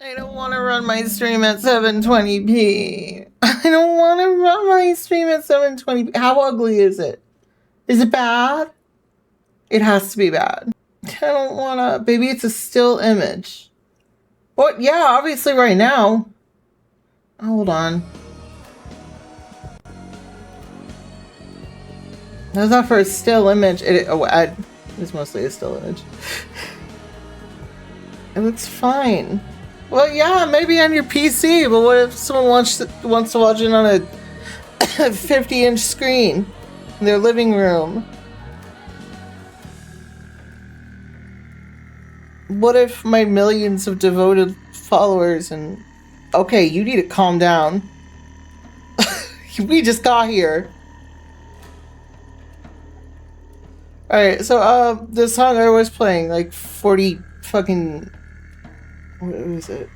I don't want to run my stream at 720p. I don't want to run my stream at 720p. How ugly is it? Is it bad? It has to be bad. I don't want to. Baby, it's a still image. What? Yeah, obviously right now. Hold on. That's not for a still image. It's mostly a still image. It looks fine. Well, yeah, maybe on your PC, but what if someone wants to watch it on a 50-inch screen in their living room? What if my millions of devoted followers and... Okay, you need to calm down. We just got here. Alright, so, the song I was playing, like, 40 fucking... What was it?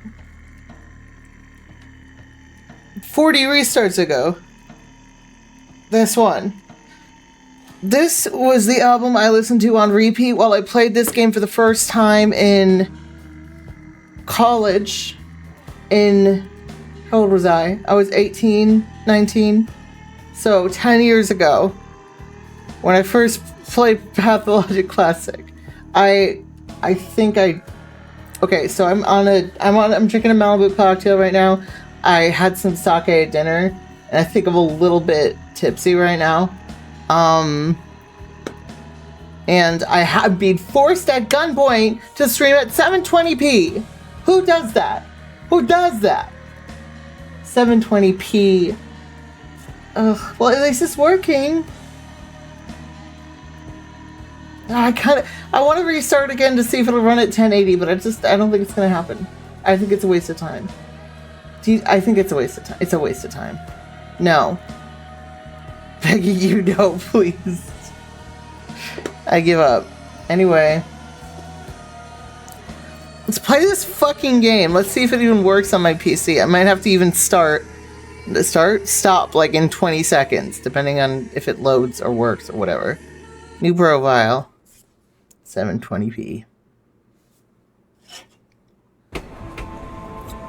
40 restarts ago. This one. This was the album I listened to on repeat while I played this game for the first time in college. How old was I? I was 18, 19. So 10 years ago, when I first played Pathologic Classic, okay, so I'm drinking a Malibu cocktail right now. I had some sake at dinner, and I think I'm a little bit tipsy right now. And I have been forced at gunpoint to stream at 720p. Who does that? Who does that? 720p. Ugh, well, at least it's working. I want to restart again to see if it'll run at 1080, but I don't think it's going to happen. I think it's a waste of time. I think it's a waste of time. It's a waste of time. No. Peggy, you know, please. I give up. Anyway. Let's play this fucking game. Let's see if it even works on my PC. I might have to even stop like in 20 seconds, depending on if it loads or works or whatever. New profile. 720p.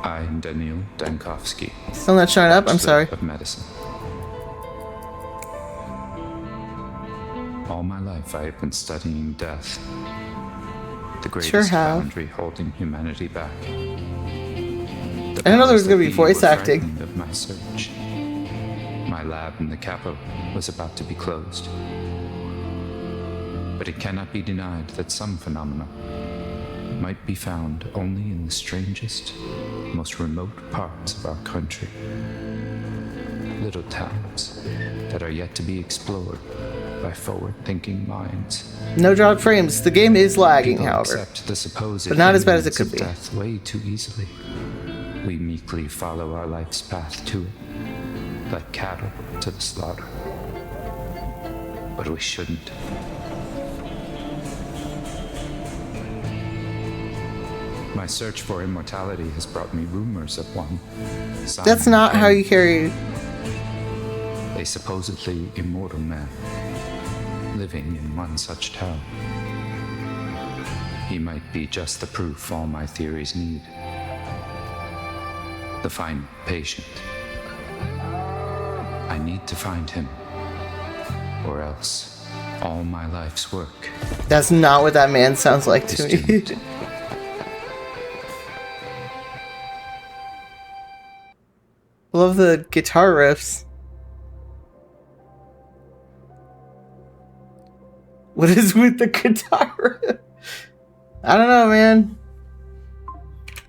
I'm Daniil Dankovsky. Still not showing up? I'm sorry. Of medicine. All my life I have been studying death. The greatest boundary holding humanity back. I didn't know there was going to be voice acting. Of my search. My lab in the capital was about to be closed. But it cannot be denied that some phenomena might be found only in the strangest, most remote parts of our country. Little towns that are yet to be explored by forward-thinking minds. No drawed frames. The game is lagging, however, accept the supposed but not as bad as it could be. Death way too easily. We meekly follow our life's path to it, like cattle to the slaughter. But we shouldn't. My search for immortality has brought me rumors of one. That's not how you carry. A supposedly immortal man living in one such town. He might be just the proof all my theories need. The final patient. I need to find him, or else all my life's work. That's not what that man sounds like to me. Love the guitar riffs. What is with the guitar riff? I don't know, man.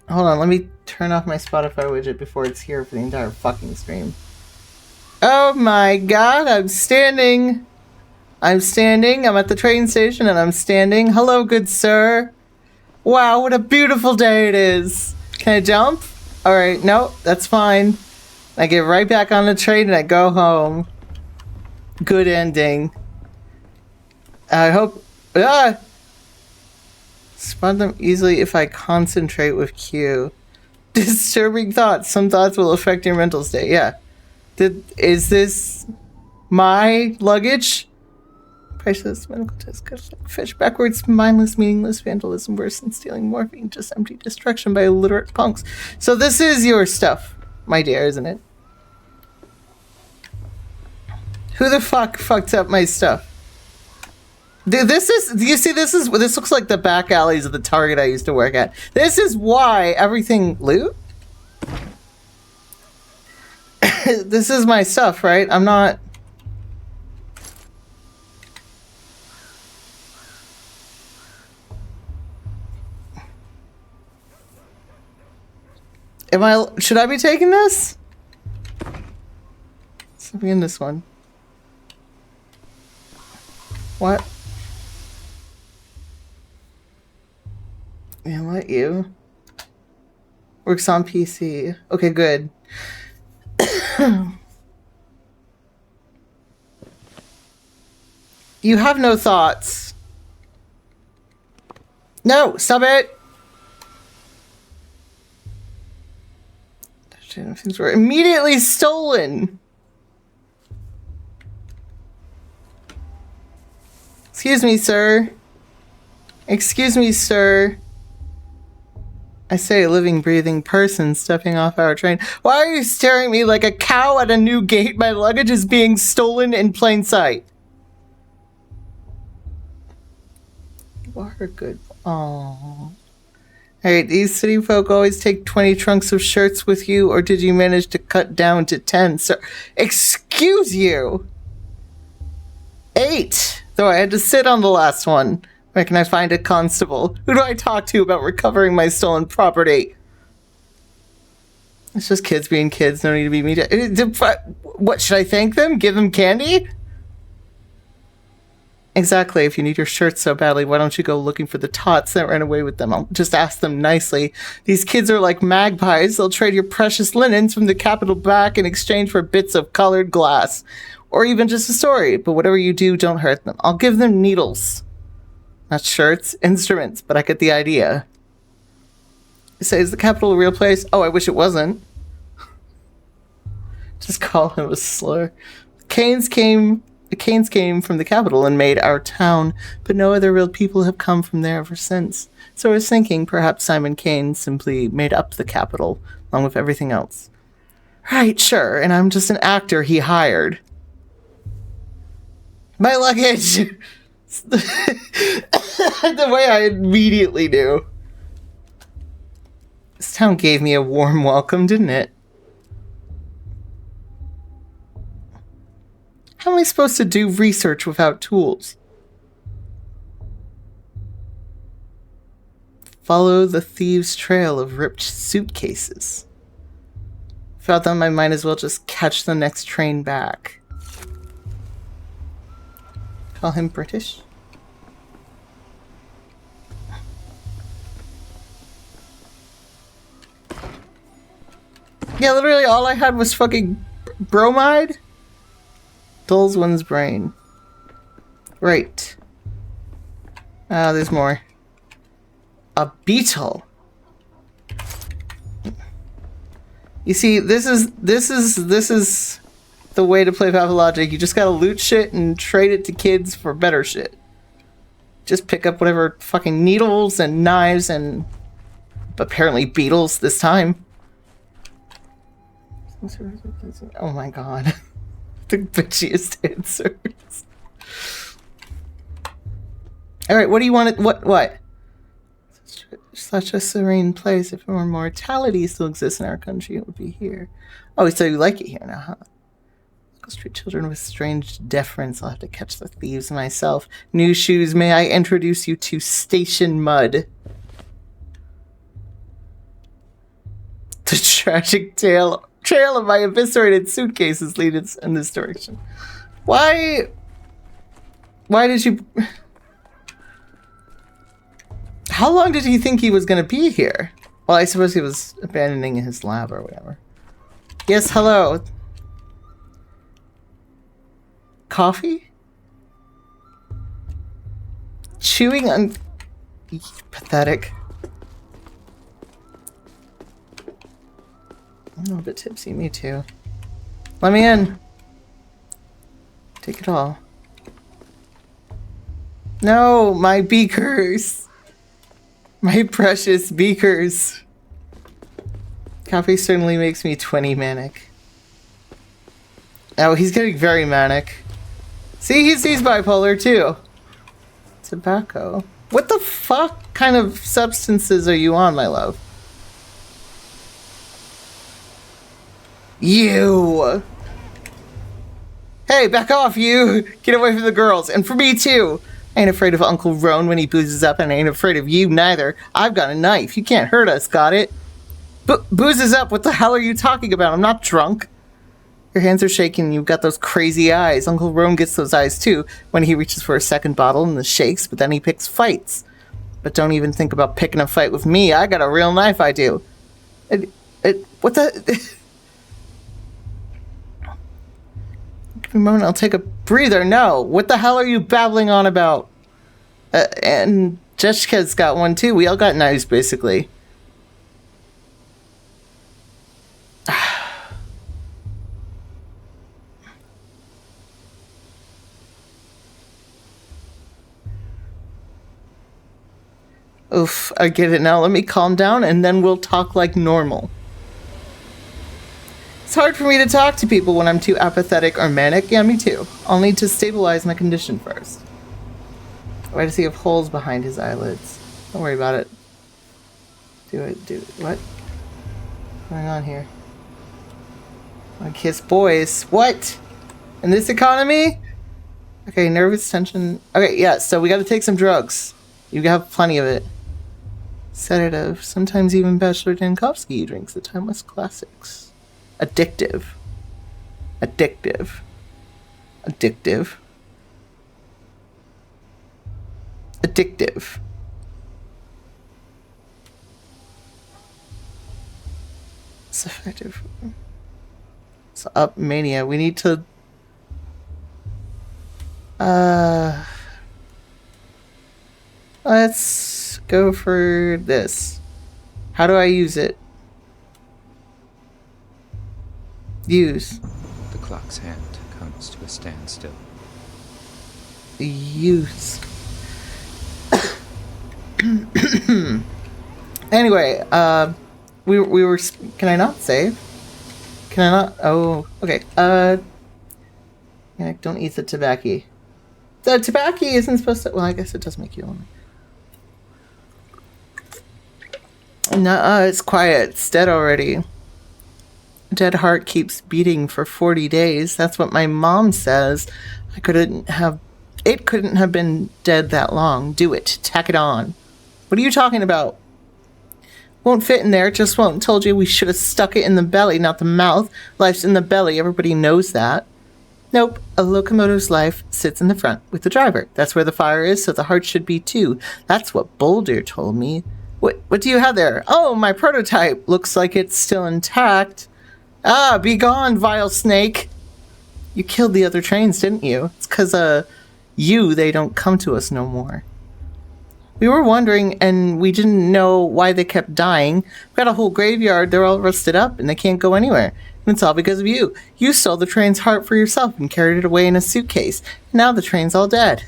Hold on, let me turn off my Spotify widget before it's here for the entire fucking stream. Oh my god, I'm standing. I'm at the train station and I'm standing. Hello, good sir. Wow, what a beautiful day it is. Can I jump? Alright, no, that's fine. I get right back on the train and I go home. Good ending. I hope... Spot them easily if I concentrate with Q. Disturbing thoughts. Some thoughts will affect your mental state. Yeah. Is this my luggage? Priceless medical test, fish backwards, mindless, meaningless vandalism, worse than stealing morphine, just empty destruction by illiterate punks. So this is your stuff, my dear, isn't it? Who the fuck fucked up my stuff? This is, do you see, this looks like the back alleys of the Target I used to work at. This is why everything loot? This is my stuff, right? I'm not... should I be taking this? Let's be in this one. What? Yeah, let you. Works on PC. Okay, good. You have no thoughts. No, stop it! Things were immediately stolen. Excuse me, sir. Excuse me, sir. I say a living, breathing person stepping off our train. Why are you staring at me like a cow at a new gate? My luggage is being stolen in plain sight. You are a good... Aww. Alright, these city folk always take 20 trunks of shirts with you, or did you manage to cut down to 10, sir? Excuse you! 8! Though I had to sit on the last one. Where can I find a constable? Who do I talk to about recovering my stolen property? It's just kids being kids, no need to be media. What, should I thank them? Give them candy? Exactly, if you need your shirts so badly, why don't you go looking for the tots that ran away with them? I'll just ask them nicely. These kids are like magpies. They'll trade your precious linens from the capital back in exchange for bits of colored glass. Or even just a story. But whatever you do, don't hurt them. I'll give them needles. Not shirts, instruments, but I get the idea. You say, is the capital a real place? Oh, I wish it wasn't. Just call him a slur. The Canes came from the capital and made our town, but no other real people have come from there ever since. So I was thinking perhaps Simon Kane simply made up the capital, along with everything else. Right, sure, and I'm just an actor he hired. My luggage! The way I immediately knew. This town gave me a warm welcome, didn't it? How am I supposed to do research without tools? Follow the thieves' trail of ripped suitcases. Without them, I might as well just catch the next train back. Call him British? Yeah, literally all I had was fucking bromide. Dulls one's brain. Right. Ah, there's more. A beetle. You see, this is the way to play Pathologic. You just gotta loot shit and trade it to kids for better shit. Just pick up whatever fucking needles and knives and apparently beetles this time. Oh my god. The bitchiest answers. Alright, what do you want? What? Such a serene place. If more mortality still exists in our country, it would be here. Oh, so you like it here now, huh? Local street children with strange deference. I'll have to catch the thieves myself. New shoes, may I introduce you to Station Mud? The tragic trail of my eviscerated suitcases leads in this direction. Why did you... How long did he think he was going to be here? Well, I suppose he was abandoning his lab or whatever. Yes, hello. Coffee? Chewing on... Pathetic. I'm a little bit tipsy, me too. Let me in. Take it all. No, my beakers. My precious beakers. Coffee certainly makes me 20 manic. Oh, he's getting very manic. See, he's bipolar too. Tobacco. What the fuck kind of substances are you on, my love? You! Hey, back off, you! Get away from the girls, and for me too! I ain't afraid of Uncle Roan when he boozes up, and I ain't afraid of you neither. I've got a knife. You can't hurt us, got it? Boozes up? What the hell are you talking about? I'm not drunk. Your hands are shaking, you've got those crazy eyes. Uncle Roan gets those eyes too when he reaches for a second bottle and the shakes, but then he picks fights. But don't even think about picking a fight with me. I got a real knife, I do. What the... Give me a moment, I'll take a breather. No, what the hell are you babbling on about? And Jessica's got one too. We all got knives, basically. Oof, I get it now. Let me calm down and then we'll talk like normal. It's hard for me to talk to people when I'm too apathetic or manic. Yeah, me too. I'll need to stabilize my condition first. Why does he have holes behind his eyelids? Don't worry about it. What? What's going on here? I kiss boys. What? In this economy? Okay, nervous tension. Okay, yeah, so we gotta take some drugs. You have plenty of it. Sedative. Sometimes even Bachelor Dankowski drinks the timeless classics. Addictive. Addictive. Addictive. Addictive. It's effective. It's up mania. We need to... Let's go for this. How do I use it? Use. The clock's hand comes to a standstill. Use. Anyway, we were. Can I not save? Can I not? Oh, okay. Yeah, don't eat the tobacco. The tobacco isn't supposed to. Well, I guess it does make you lonely. No, it's quiet. It's dead already. A dead heart keeps beating for 40 days. That's what my mom says. It couldn't have been dead that long. Do it. Tack it on. What are you talking about? Won't fit in there. Just won't. Told you we should have stuck it in the belly, not the mouth. Life's in the belly. Everybody knows that. Nope. A locomotive's life sits in the front with the driver. That's where the fire is, so the heart should be too. That's what Boulder told me. What do you have there? Oh, my prototype. Looks like it's still intact. Ah, be gone, vile snake. You killed the other trains, didn't you? It's 'cause, they don't come to us no more. We were wondering, and we didn't know why they kept dying. We've got a whole graveyard. They're all rusted up, and they can't go anywhere. And it's all because of you. You stole the train's heart for yourself and carried it away in a suitcase. Now the train's all dead.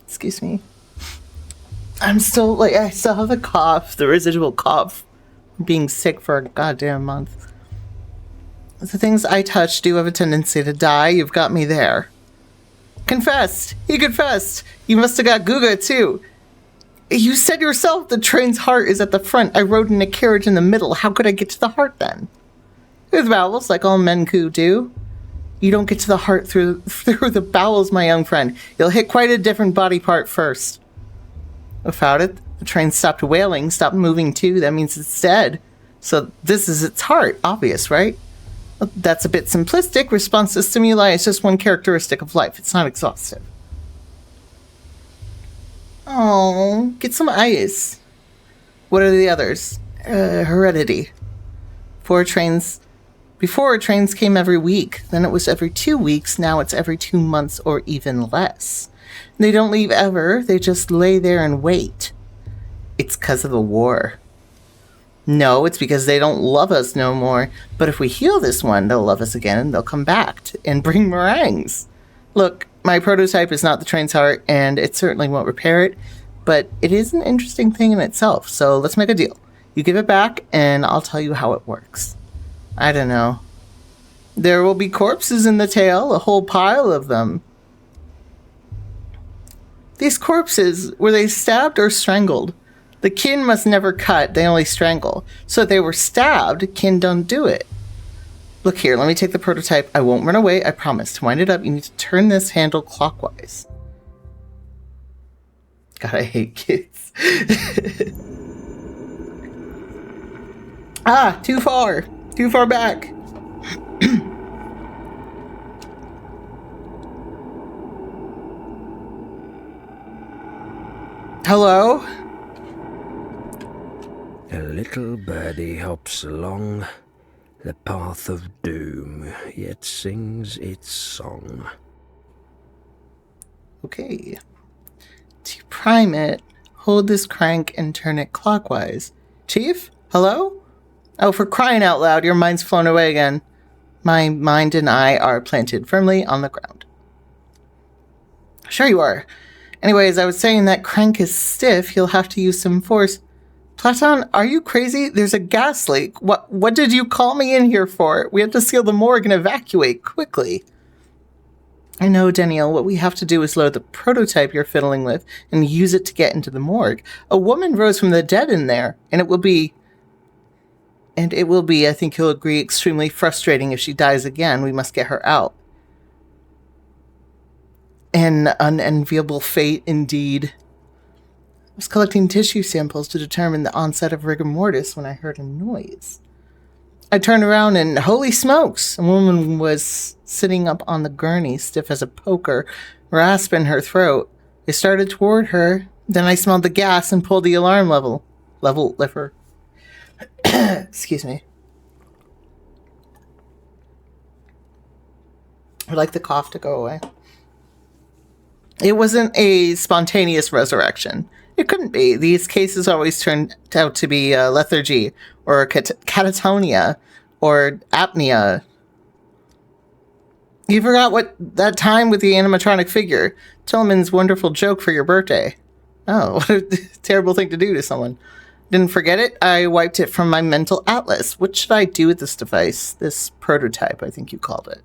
Excuse me. I still have the cough, the residual cough. Being sick for a goddamn month. The things I touch do have a tendency to die. You've got me there. Confessed. He confessed. You must have got Guga too. You said yourself the train's heart is at the front. I rode in a carriage in the middle. How could I get to the heart then? With bowels, like all Menku do. You don't get to the heart through the bowels, my young friend. You'll hit quite a different body part first. Without it, the train stopped wailing, stopped moving too. That means it's dead. So this is its heart. Obvious, right? That's a bit simplistic. Response to stimuli is just one characteristic of life. It's not exhaustive. Oh, get some ice. What are the others? Heredity. Before trains came every week. Then it was every 2 weeks. Now it's every 2 months or even less. They don't leave ever. They just lay there and wait. It's 'cause of the war. No, it's because they don't love us no more. But if we heal this one, they'll love us again and they'll come back and bring meringues. Look, My prototype is not the train's heart, and it certainly won't repair it, but it is an interesting thing in itself, so let's make a deal. You give it back, and I'll tell you how it works. I don't know. There will be corpses in the tail, a whole pile of them. These corpses, were they stabbed or strangled? The kin must never cut, they only strangle. So if they were stabbed, kin don't do it. Look here, let me take the prototype. I won't run away, I promise. To wind it up, you need to turn this handle clockwise. God, I hate kids. Ah, too far. Too far back. Hello? A little birdie hops along the path of doom, yet sings its song. Okay. To prime it, hold this crank and turn it clockwise. Chief? Hello? Oh, for crying out loud, your mind's flown away again. My mind and I are planted firmly on the ground. Sure you are. Anyways, I was saying that crank is stiff. You'll have to use some force. Platon, are you crazy? There's a gas leak. What did you call me in here for? We have to seal the morgue and evacuate quickly. I know, Danielle. What we have to do is load the prototype you're fiddling with and use it to get into the morgue. A woman rose from the dead in there, and it will be, I think you'll agree, extremely frustrating if she dies again. We must get her out. An unenviable fate, indeed. I was collecting tissue samples to determine the onset of rigor mortis when I heard a noise. I turned around and, holy smokes, a woman was sitting up on the gurney, stiff as a poker, rasp in her throat. I started toward her, then I smelled the gas and pulled the alarm lever. Excuse me. I'd like the cough to go away. It wasn't a spontaneous resurrection. It couldn't be. These cases always turned out to be lethargy or catatonia or apnea. You forgot what that time with the animatronic figure. Tillman's wonderful joke for your birthday. Oh, what a terrible thing to do to someone. Didn't forget it. I wiped it from my mental atlas. What should I do with this device? This prototype, I think you called it.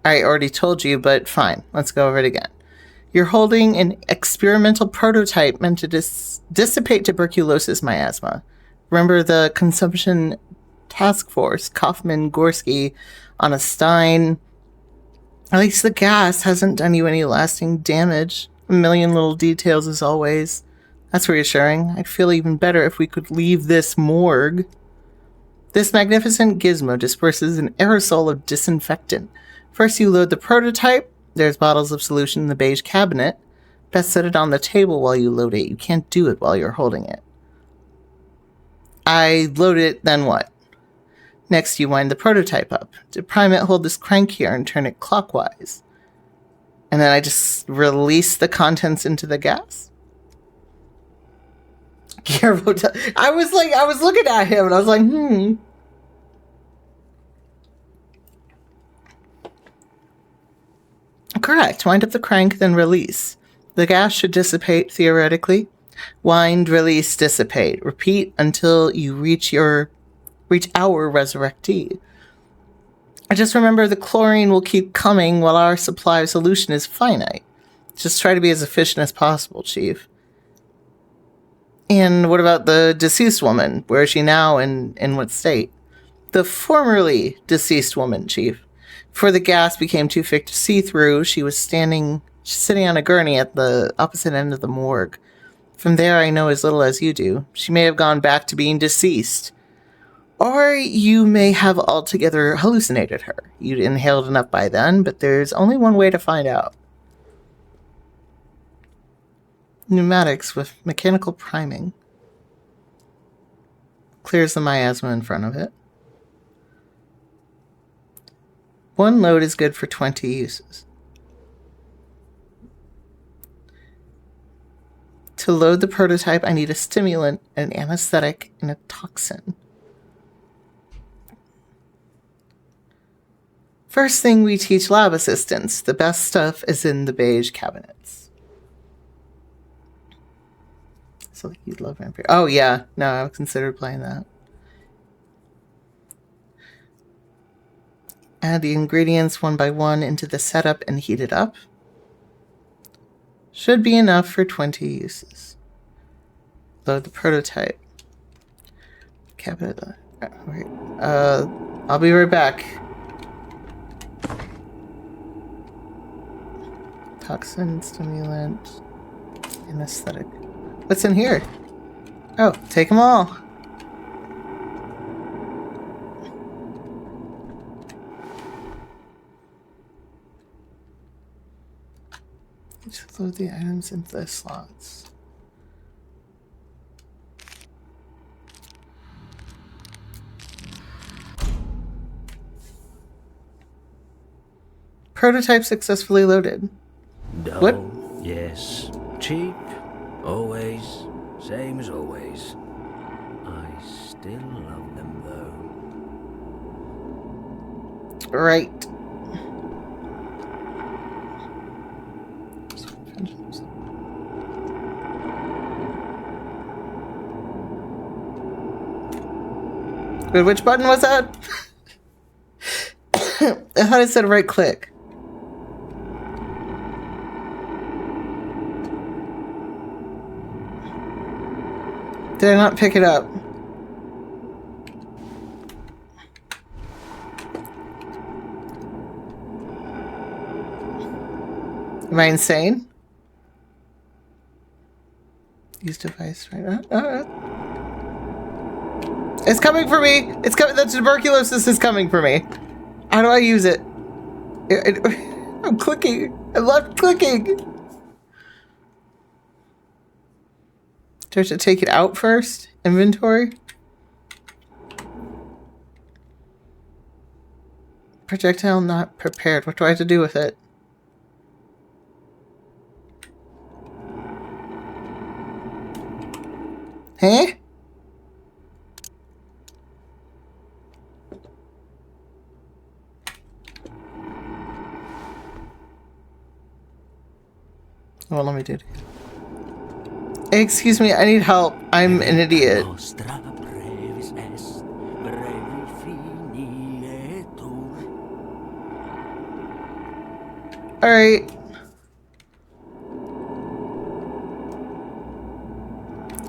I already told you, but fine. Let's go over it again. You're holding an experimental prototype meant to dissipate tuberculosis miasma. Remember the consumption task force, Kaufman, Gorski, on a Stein. At least the gas hasn't done you any lasting damage. A million little details as always. That's reassuring. I'd feel even better if we could leave this morgue. This magnificent gizmo disperses an aerosol of disinfectant. First you load the prototype. There's bottles of solution in the beige cabinet. Best set it on the table while you load it. You can't do it while you're holding it. I load it, then what? Next, you wind the prototype up. To prime it, hold this crank here and turn it clockwise. And then I just release the contents into the gas. Careful. I was looking at him and I was like, Correct. Wind up the crank, then release. The gas should dissipate, theoretically. Wind, release, dissipate. Repeat until you reach our resurrectee. I just remember the chlorine will keep coming while our supply of solution is finite. Just try to be as efficient as possible, Chief. And what about the deceased woman? Where is she now and in what state? The formerly deceased woman, Chief. Before the gas became too thick to see through, she was sitting on a gurney at the opposite end of the morgue. From there, I know as little as you do. She may have gone back to being deceased. Or you may have altogether hallucinated her. You'd inhaled enough by then, but there's only one way to find out. Pneumatics with mechanical priming. Clears the miasma in front of it. One load is good for 20 uses. To load the prototype, I need a stimulant, an anesthetic, and a toxin. First thing we teach lab assistants. The best stuff is in the beige cabinets. So you'd love vampire. Oh yeah, no, I've considered playing that. Add the ingredients one by one into the setup and heat it up. Should be enough for 20 uses. Load the prototype. Cabinet. Wait. I'll be right back. Toxin, stimulant, anesthetic. What's in here? Oh, take them all. Just load the items into the slots. Prototype successfully loaded. Dull, What? yes. Cheap, always. Same as always. I still love them though. Right. Wait, which button was that? I thought it said right click. Did I not pick it up? Am I insane? Use device right now. It's coming for me! It's coming. The tuberculosis is coming for me. How do I use it? I'm clicking. I left clicking. Do I have to take it out first? Inventory? Projectile not prepared. What do I have to do with it? Huh? Well, let me do it. Excuse me, I need help. I'm an idiot. Alright.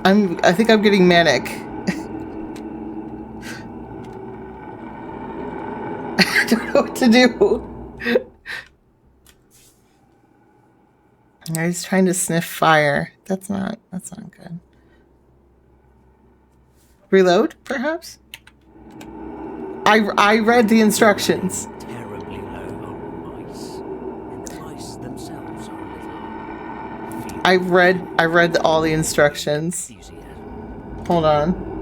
I think I'm getting manic. I don't know what to do. I was trying to sniff fire. That's not good. Reload, perhaps? I read the instructions. Terribly low on mice, and the mice themselves are little. I read all the instructions. Hold on.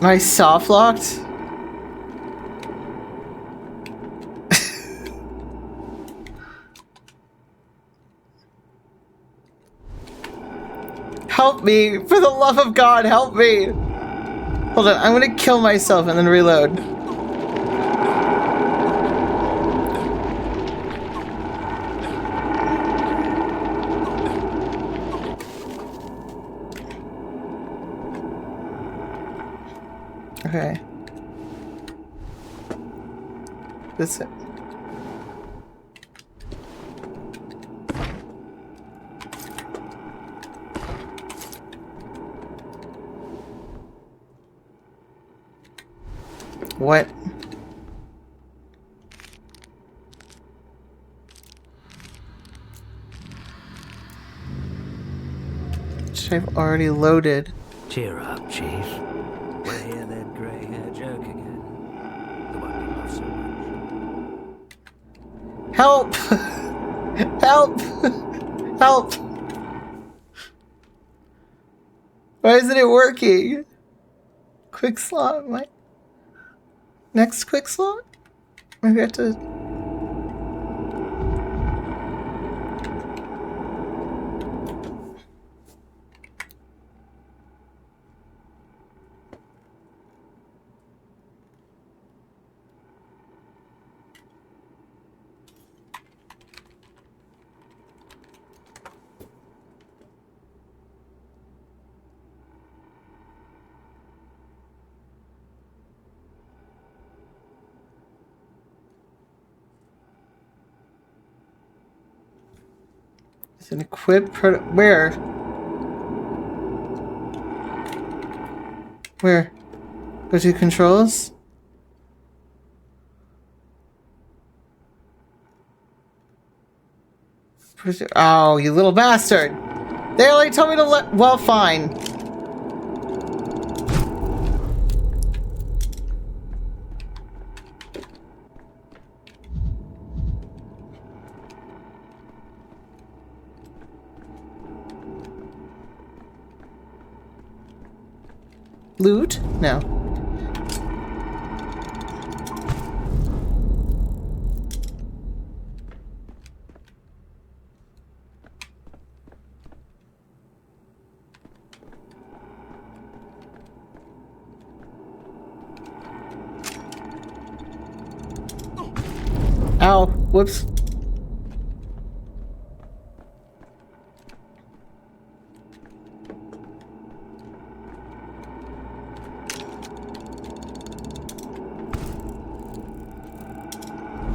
Am I soft locked? Help me! For the love of God, help me! Hold on, I'm gonna kill myself and then reload. Okay. That's it. What? Which I've already loaded. Cheer up, Chief. We're here, they're Help! Help! Help! Why isn't it working? Quick slot? What? Next quick slot? Maybe I have to... It's an equip where? Where? Go to controls? Oh, you little bastard! They only told me to let... Well, fine. Loot? No. Ow. Whoops.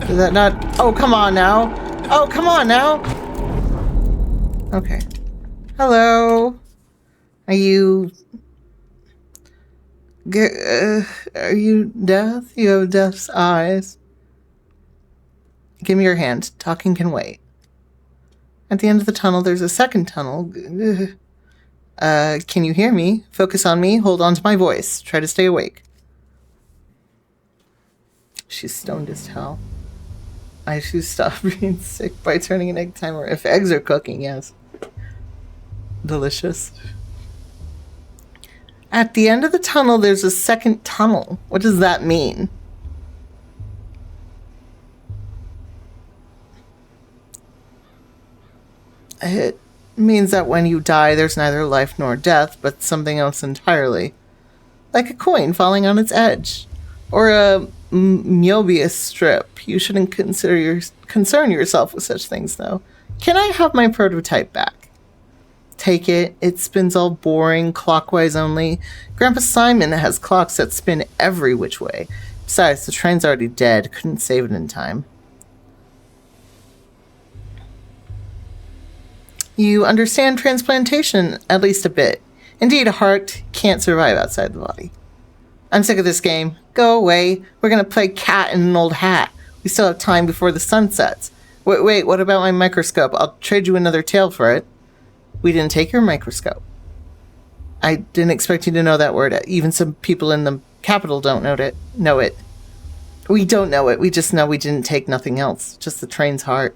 Is that not... Oh, come on now. Oh, come on now. Okay. Hello. Are you... are you deaf? You have deaf's eyes. Give me your hand. Talking can wait. At the end of the tunnel, there's a second tunnel. Can you hear me? Focus on me. Hold on to my voice. Try to stay awake. She's stoned as hell. I should stop being sick by turning an egg timer. If eggs are cooking, yes. Delicious. At the end of the tunnel, there's a second tunnel. What does that mean? It means that when you die, there's neither life nor death, but something else entirely. Like a coin falling on its edge. Or a Mobius strip. You shouldn't concern yourself with such things, though. Can I have my prototype back? Take it. It spins all boring, clockwise only. Grandpa Simon has clocks that spin every which way. Besides, the train's already dead. Couldn't save it in time. You understand transplantation, at least a bit. Indeed, a heart can't survive outside the body. I'm sick of this game. Go away. We're gonna play cat in an old hat. We still have time before the sun sets. Wait, what about my microscope? I'll trade you another tail for it. We didn't take your microscope. I didn't expect you to know that word. Even some people in the capital don't know it. We don't know it. We just know we didn't take nothing else. Just the train's heart.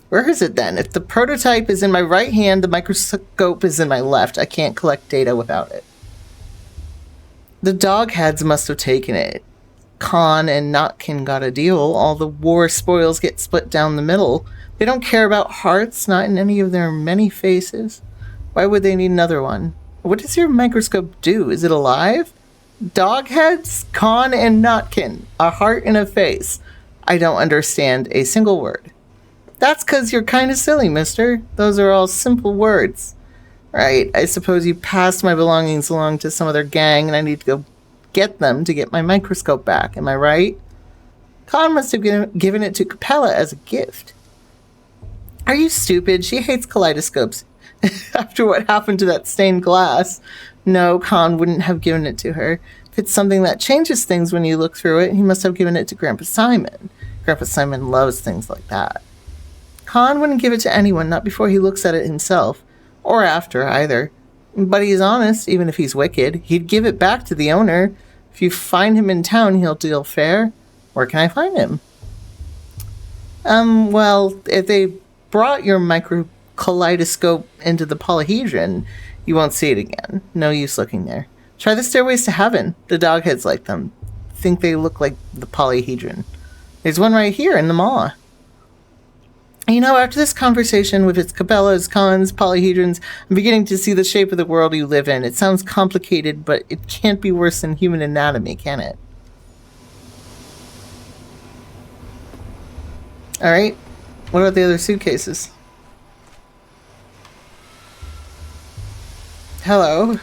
Where is it then? If the prototype is in my right hand, the microscope is in my left. I can't collect data without it. The dogheads must have taken it. Khan and Notkin got a deal. All the war spoils get split down the middle. They don't care about hearts, not in any of their many faces. Why would they need another one? What does your microscope do? Is it alive? Dogheads, Khan and Notkin. A heart and a face. I don't understand a single word. That's 'cause you're kind of silly, mister. Those are all simple words. Right, I suppose you passed my belongings along to some other gang and I need to go get them to get my microscope back. Am I right? Khan must have given it to Capella as a gift. Are you stupid? She hates kaleidoscopes. After what happened to that stained glass. No, Khan wouldn't have given it to her. If it's something that changes things when you look through it, he must have given it to Grandpa Simon. Grandpa Simon loves things like that. Khan wouldn't give it to anyone, not before he looks at it himself. Or after, either. But he's honest, even if he's wicked. He'd give it back to the owner. If you find him in town, he'll deal fair. Where can I find him? Well, if they brought your micro kaleidoscope into the polyhedron, you won't see it again. No use looking there. Try the stairways to heaven. The dogheads like them. Think they look like the polyhedron. There's one right here in the maw. You know, after this conversation with its cabellas, cons, polyhedrons, I'm beginning to see the shape of the world you live in. It sounds complicated, but it can't be worse than human anatomy, can it? Alright. What about the other suitcases? Hello.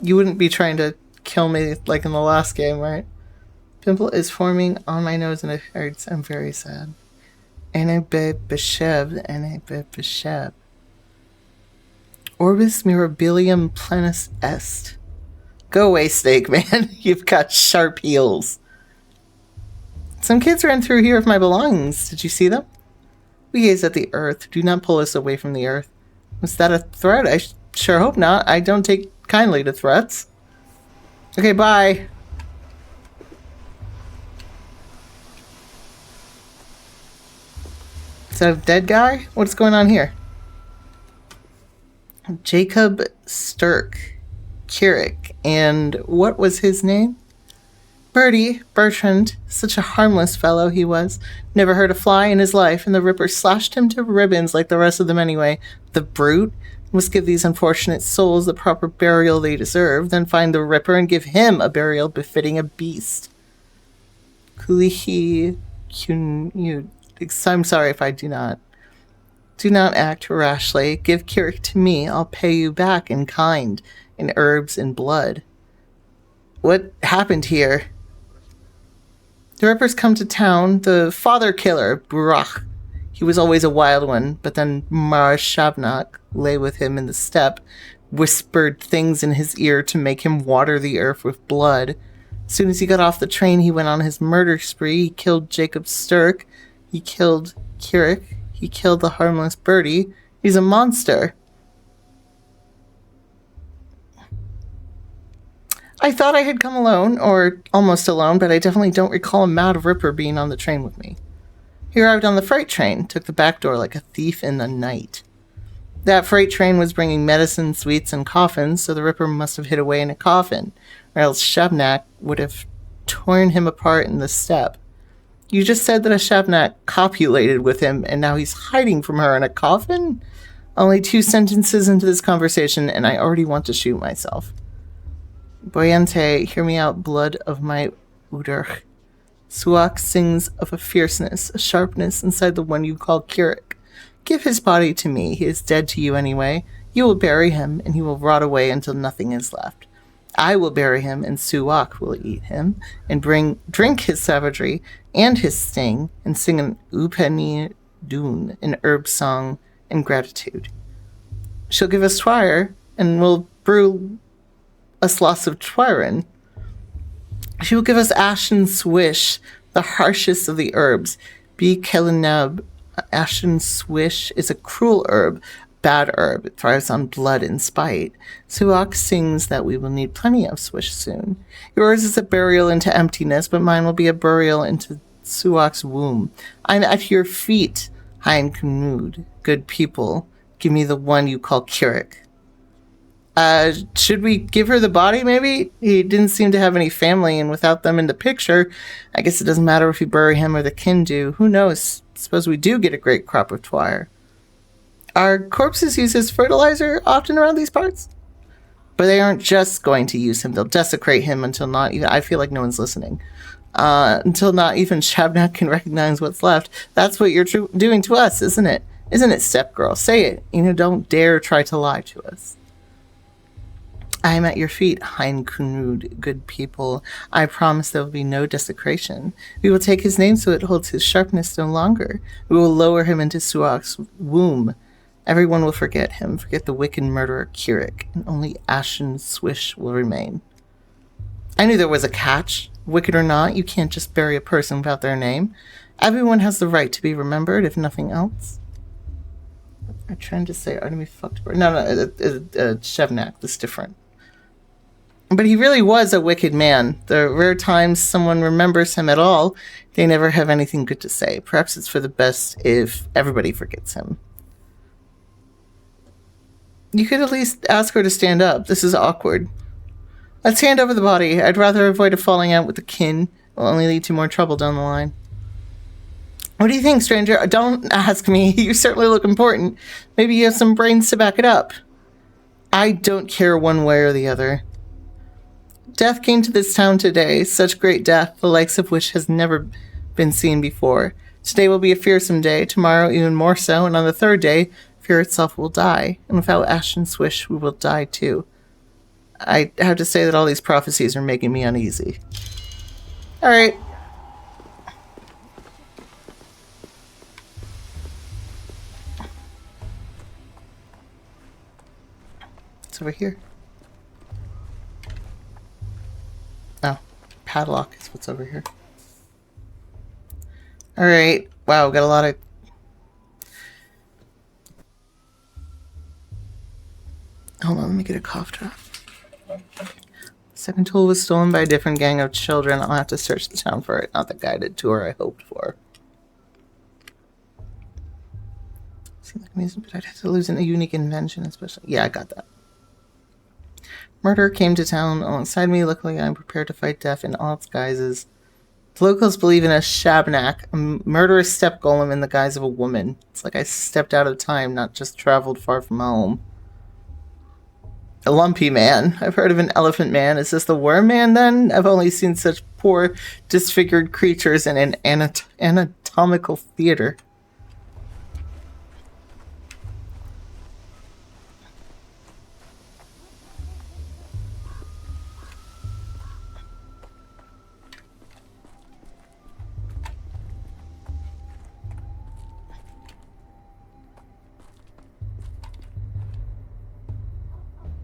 You wouldn't be trying to kill me like in the last game, right? Pimple is forming on my nose and it hurts. I'm very sad. Besheb. Orbis mirabilium planus est. Go away, Snake Man. You've got sharp heels. Some kids ran through here with my belongings. Did you see them? We gaze at the earth. Do not pull us away from the earth. Was that a threat? I sure hope not. I don't take kindly to threats. Okay, bye. Is that a dead guy? What's going on here? Jacob Sturck. Keurig. And what was his name? Bertrand. Such a harmless fellow he was. Never hurt a fly in his life, and the Ripper slashed him to ribbons like the rest of them anyway. The brute. Must give these unfortunate souls the proper burial they deserve, then find the Ripper and give him a burial befitting a beast. Kulihi Kyun. I'm sorry if I do not. Do not act rashly. Give Keurig to me. I'll pay you back in kind, in herbs and blood. What happened here? The Rippers come to town. The father killer, Burach. He was always a wild one, but then Mar Shavnak lay with him in the steppe, whispered things in his ear to make him water the earth with blood. As soon as he got off the train, he went on his murder spree. He killed Jacob Sturck. He killed Keurig. He killed the harmless birdie. He's a monster. I thought I had come alone, or almost alone, but I definitely don't recall a Mad Ripper being on the train with me. He arrived on the freight train, took the back door like a thief in the night. That freight train was bringing medicine, sweets, and coffins, so the Ripper must have hid away in a coffin, or else Shavnak would have torn him apart in the steppe. You just said that a Shavnak copulated with him, and now he's hiding from her in a coffin? Only 2 sentences into this conversation, and I already want to shoot myself. Boyante, hear me out, blood of my Udurch. Suak sings of a fierceness, a sharpness inside the one you call Keurig. Give his body to me. He is dead to you anyway. You will bury him, and he will rot away until nothing is left. I will bury him, and Suak will eat him, and drink his savagery and his sting, and sing an Upeni Dun, an herb song in gratitude. She'll give us twire, and we'll brew us lots of twirin. She will give us ashen swish, the harshest of the herbs. Be kelinab. Ashen swish is a cruel herb, bad herb. It thrives on blood and spite. Suak sings that we will need plenty of swish soon. Yours is a burial into emptiness, but mine will be a burial into Suak's womb. I'm at your feet, Hein Knud. Good people, give me the one you call Keurig. Should we give her the body, maybe? He didn't seem to have any family, and without them in the picture, I guess it doesn't matter if we bury him or the kin do. Who knows? Suppose we do get a great crop of twire. Are corpses used as fertilizer often around these parts? But they aren't just going to use him. They'll desecrate him until not even... I feel like no one's listening. Until not even Shavnak can recognize what's left. That's what you're doing to us, isn't it? Isn't it, step girl? Say it. Don't dare try to lie to us. I am at your feet, Hein Knud, good people. I promise there will be no desecration. We will take his name so it holds his sharpness no longer. We will lower him into Suak's womb. Everyone will forget him, forget the wicked murderer Keurig, and only ashen swish will remain. I knew there was a catch. Wicked or not, you can't just bury a person without their name. Everyone has the right to be remembered, if nothing else. I'm trying to say Artemis fucked her. No, Shevnak, that's different. But he really was a wicked man. The rare times someone remembers him at all, they never have anything good to say. Perhaps it's for the best if everybody forgets him. You could at least ask her to stand up. This is awkward. Let's hand over the body. I'd rather avoid a falling out with the kin. It will only lead to more trouble down the line. What do you think, stranger? Don't ask me. You certainly look important. Maybe you have some brains to back it up. I don't care one way or the other. Death came to this town today. Such great death, the likes of which has never been seen before. Today will be a fearsome day. Tomorrow even more so. And on the third day, fear itself will die. And without Ashton's wish, we will die too. I have to say that all these prophecies are making me uneasy. Alright. It's over here. Oh, padlock is what's over here. Alright. Wow, got a lot of... Hold on, let me get a cough drop. Second tool was stolen by a different gang of children. I'll have to search the town for it. Not the guided tour I hoped for. Seems like amusing, but I'd have to lose a unique invention, especially... Yeah, I got that. Murder came to town alongside me. Luckily, I'm prepared to fight death in all its guises. The locals believe in a shabnak, a murderous step golem in the guise of a woman. It's like I stepped out of time, not just traveled far from home. A lumpy man. I've heard of an elephant man. Is this the worm man, then? I've only seen such poor, disfigured creatures in an anatomical theater.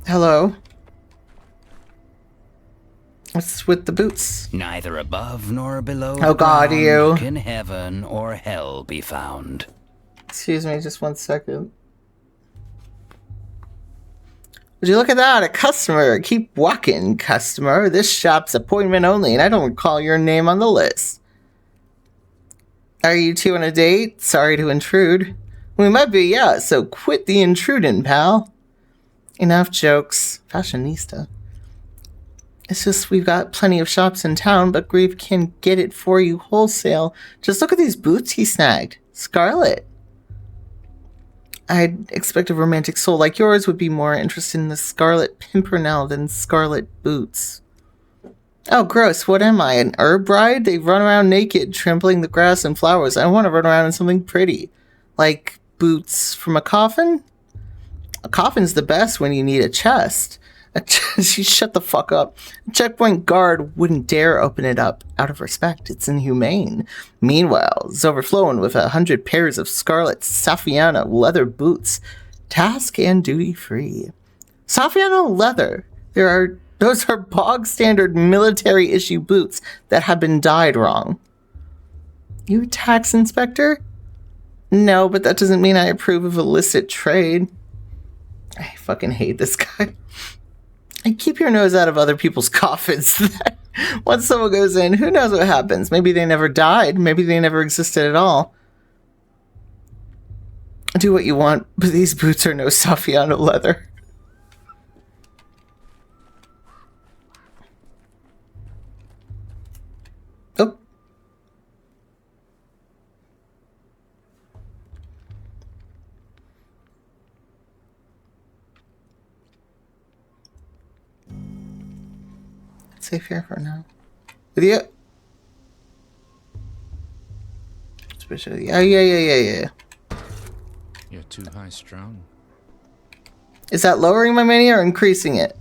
Hello? What's with the boots? Neither above nor below Oh God, you. can heaven or hell be found. Excuse me, just 1 second. Would you look at that? A customer. Keep walking, customer. This shop's appointment only, and I don't recall your name on the list. Are you two on a date? Sorry to intrude. We might be, yeah, so quit the intruding, pal. Enough jokes. Fashionista. It's just we've got plenty of shops in town, but Grieve can get it for you wholesale. Just look at these boots he snagged. Scarlet. I'd expect a romantic soul like yours would be more interested in the Scarlet Pimpernel than Scarlet boots. Oh, gross. What am I, an herb bride? They run around naked, trampling the grass and flowers. I want to run around in something pretty. Like boots from a coffin? A coffin's the best when you need a chest. She shut the fuck up. A checkpoint guard wouldn't dare open it up out of respect. It's inhumane. Meanwhile, it's overflowing with 100 pairs of scarlet Saffiano leather boots. Task and duty free. Saffiano leather. Those are bog standard military issue boots that have been dyed wrong. You a tax inspector? No, but that doesn't mean I approve of illicit trade. I fucking hate this guy. And keep your nose out of other people's coffins. Once someone goes in, who knows what happens? Maybe they never died. Maybe they never existed at all. Do what you want, but these boots are no Saffiano leather. Oh. Safe here for now. With you? Especially. Oh, yeah. You're too high strung. Is that lowering my mania or increasing it?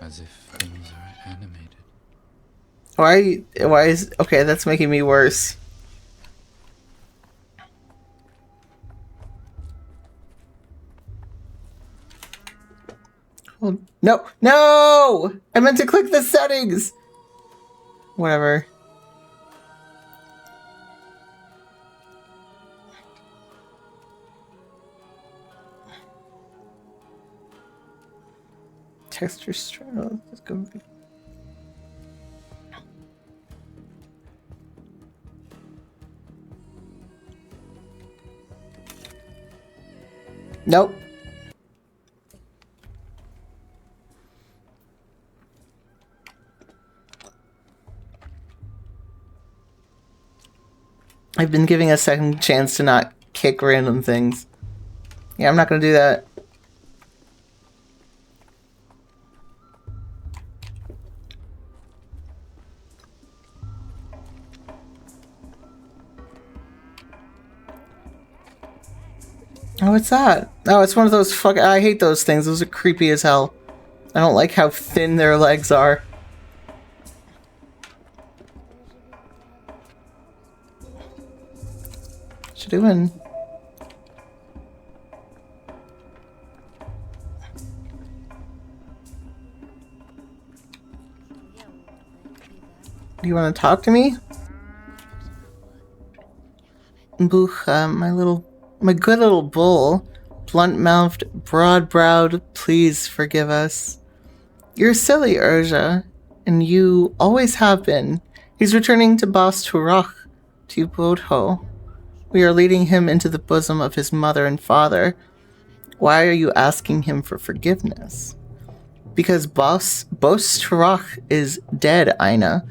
As if things are animated. Why is... Okay, that's making me worse. Oh, no! No! I meant to click the settings! Whatever. Texture style. Let's go. Nope. I've been giving a second chance to not kick random things. Yeah, I'm not gonna do that. Oh, what's that? Oh, it's one of those I hate those things. Those are creepy as hell. I don't like how thin their legs are. What you doing? Do you want to talk to me? Bucha, my good little bull. Blunt-mouthed, broad-browed, please forgive us. You're silly, Urja, and you always have been. He's returning to Bas Turach, to Bodho. We are leading him into the bosom of his mother and father. Why are you asking him for forgiveness? Because Bos Turach is dead, Aina.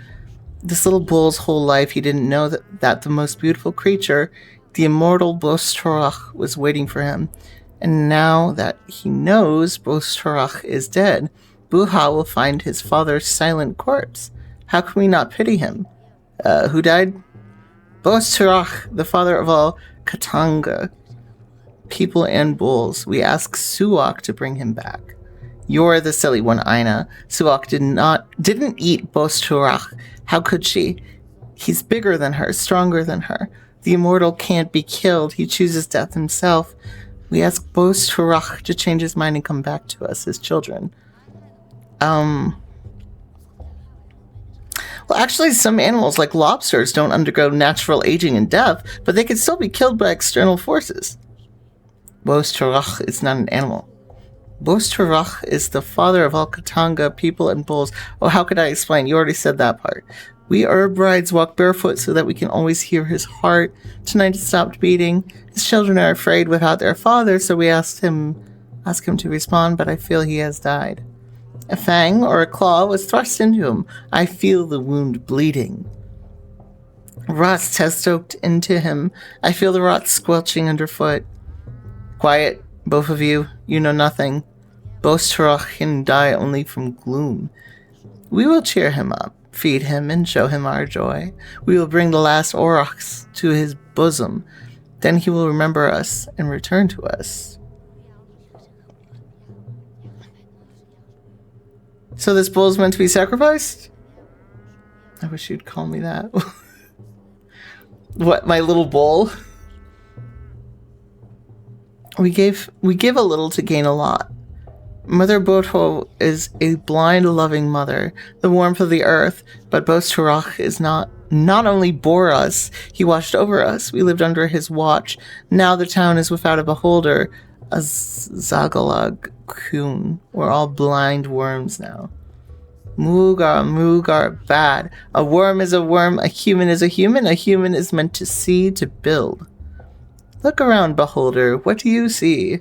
This little bull's whole life he didn't know that the most beautiful creature, the immortal Bos Turach, was waiting for him. And now that he knows Bos Turach is dead, Buha will find his father's silent corpse. How can we not pity him? Who died? Bos Turach, the father of all Katanga, people and bulls. We ask Suak to bring him back. You're the silly one, Aina. Suak didn't eat Bos Turach. How could she? He's bigger than her, stronger than her. The immortal can't be killed. He chooses death himself. We ask Bos Turach to change his mind and come back to us, his children. Well, actually, some animals, like lobsters, don't undergo natural aging and death, but they can still be killed by external forces. Bos Turach is not an animal. Bos Turach is the father of all Katanga, people, and bulls. Oh, how could I explain? You already said that part. We herb brides walk barefoot so that we can always hear his heart. Tonight it stopped beating. His children are afraid without their father, so we ask him to respond, but I feel he has died. A fang or a claw was thrust into him. I feel the wound bleeding. Rust has soaked into him. I feel the rot squelching underfoot. Quiet, both of you. You know nothing. Bos Turach can die only from gloom. We will cheer him up, feed him, and show him our joy. We will bring the last aurochs to his bosom. Then he will remember us and return to us. So this bull's meant to be sacrificed? I wish you'd call me that. What, my little bull? We give a little to gain a lot. Mother Bodho is a blind, loving mother, the warmth of the earth, but Bos Turach is not only bore us, he watched over us. We lived under his watch. Now the town is without a beholder, a Zagalag Kun. We're all blind worms now. Mugar, bad. A worm is a worm, a human is a human is meant to see, to build. Look around, beholder, what do you see?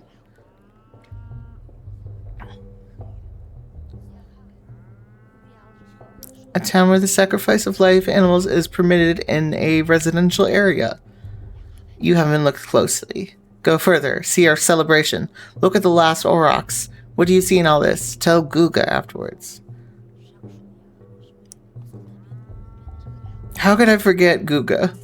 A town where the sacrifice of live animals is permitted in a residential area. You haven't looked closely. Go further, see our celebration. Look at the last aurochs. What do you see in all this? Tell Guga afterwards. How could I forget Guga?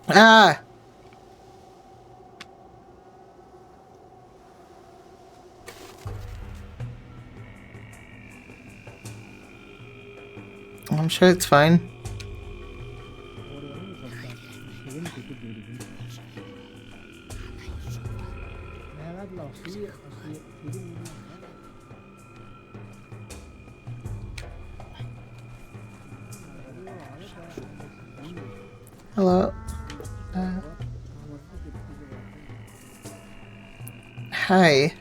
Ah! I'm sure it's fine. Hello? Hi.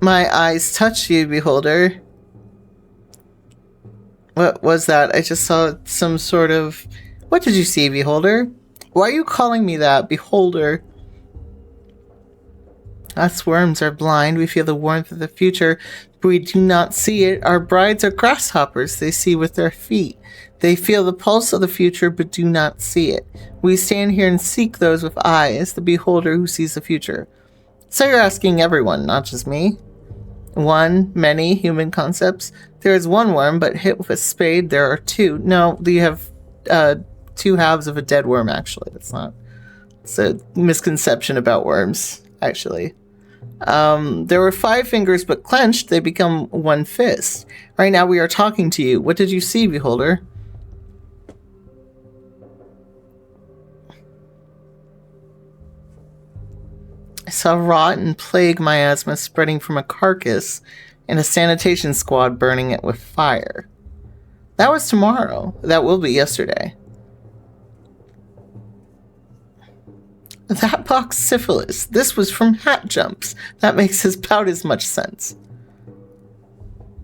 My eyes touch you, beholder. What was that? I just saw some sort of... What did you see, beholder? Why are you calling me that, beholder? Us worms are blind. We feel the warmth of the future, but we do not see it. Our brides are grasshoppers. They see with their feet. They feel the pulse of the future, but do not see it. We stand here and seek those with eyes, the beholder who sees the future. So you're asking everyone, not just me? One, many human concepts. There is one worm, but hit with a spade, there are two. No, you have two halves of a dead worm, actually. That's not... It's a misconception about worms, actually. There were 5 fingers, but clenched, they become one fist. Right now we are talking to you. What did you see, beholder? I saw rot and plague miasma spreading from a carcass and a sanitation squad burning it with fire. That was tomorrow. That will be yesterday. That box syphilis. This was from hat jumps. That makes about as much sense.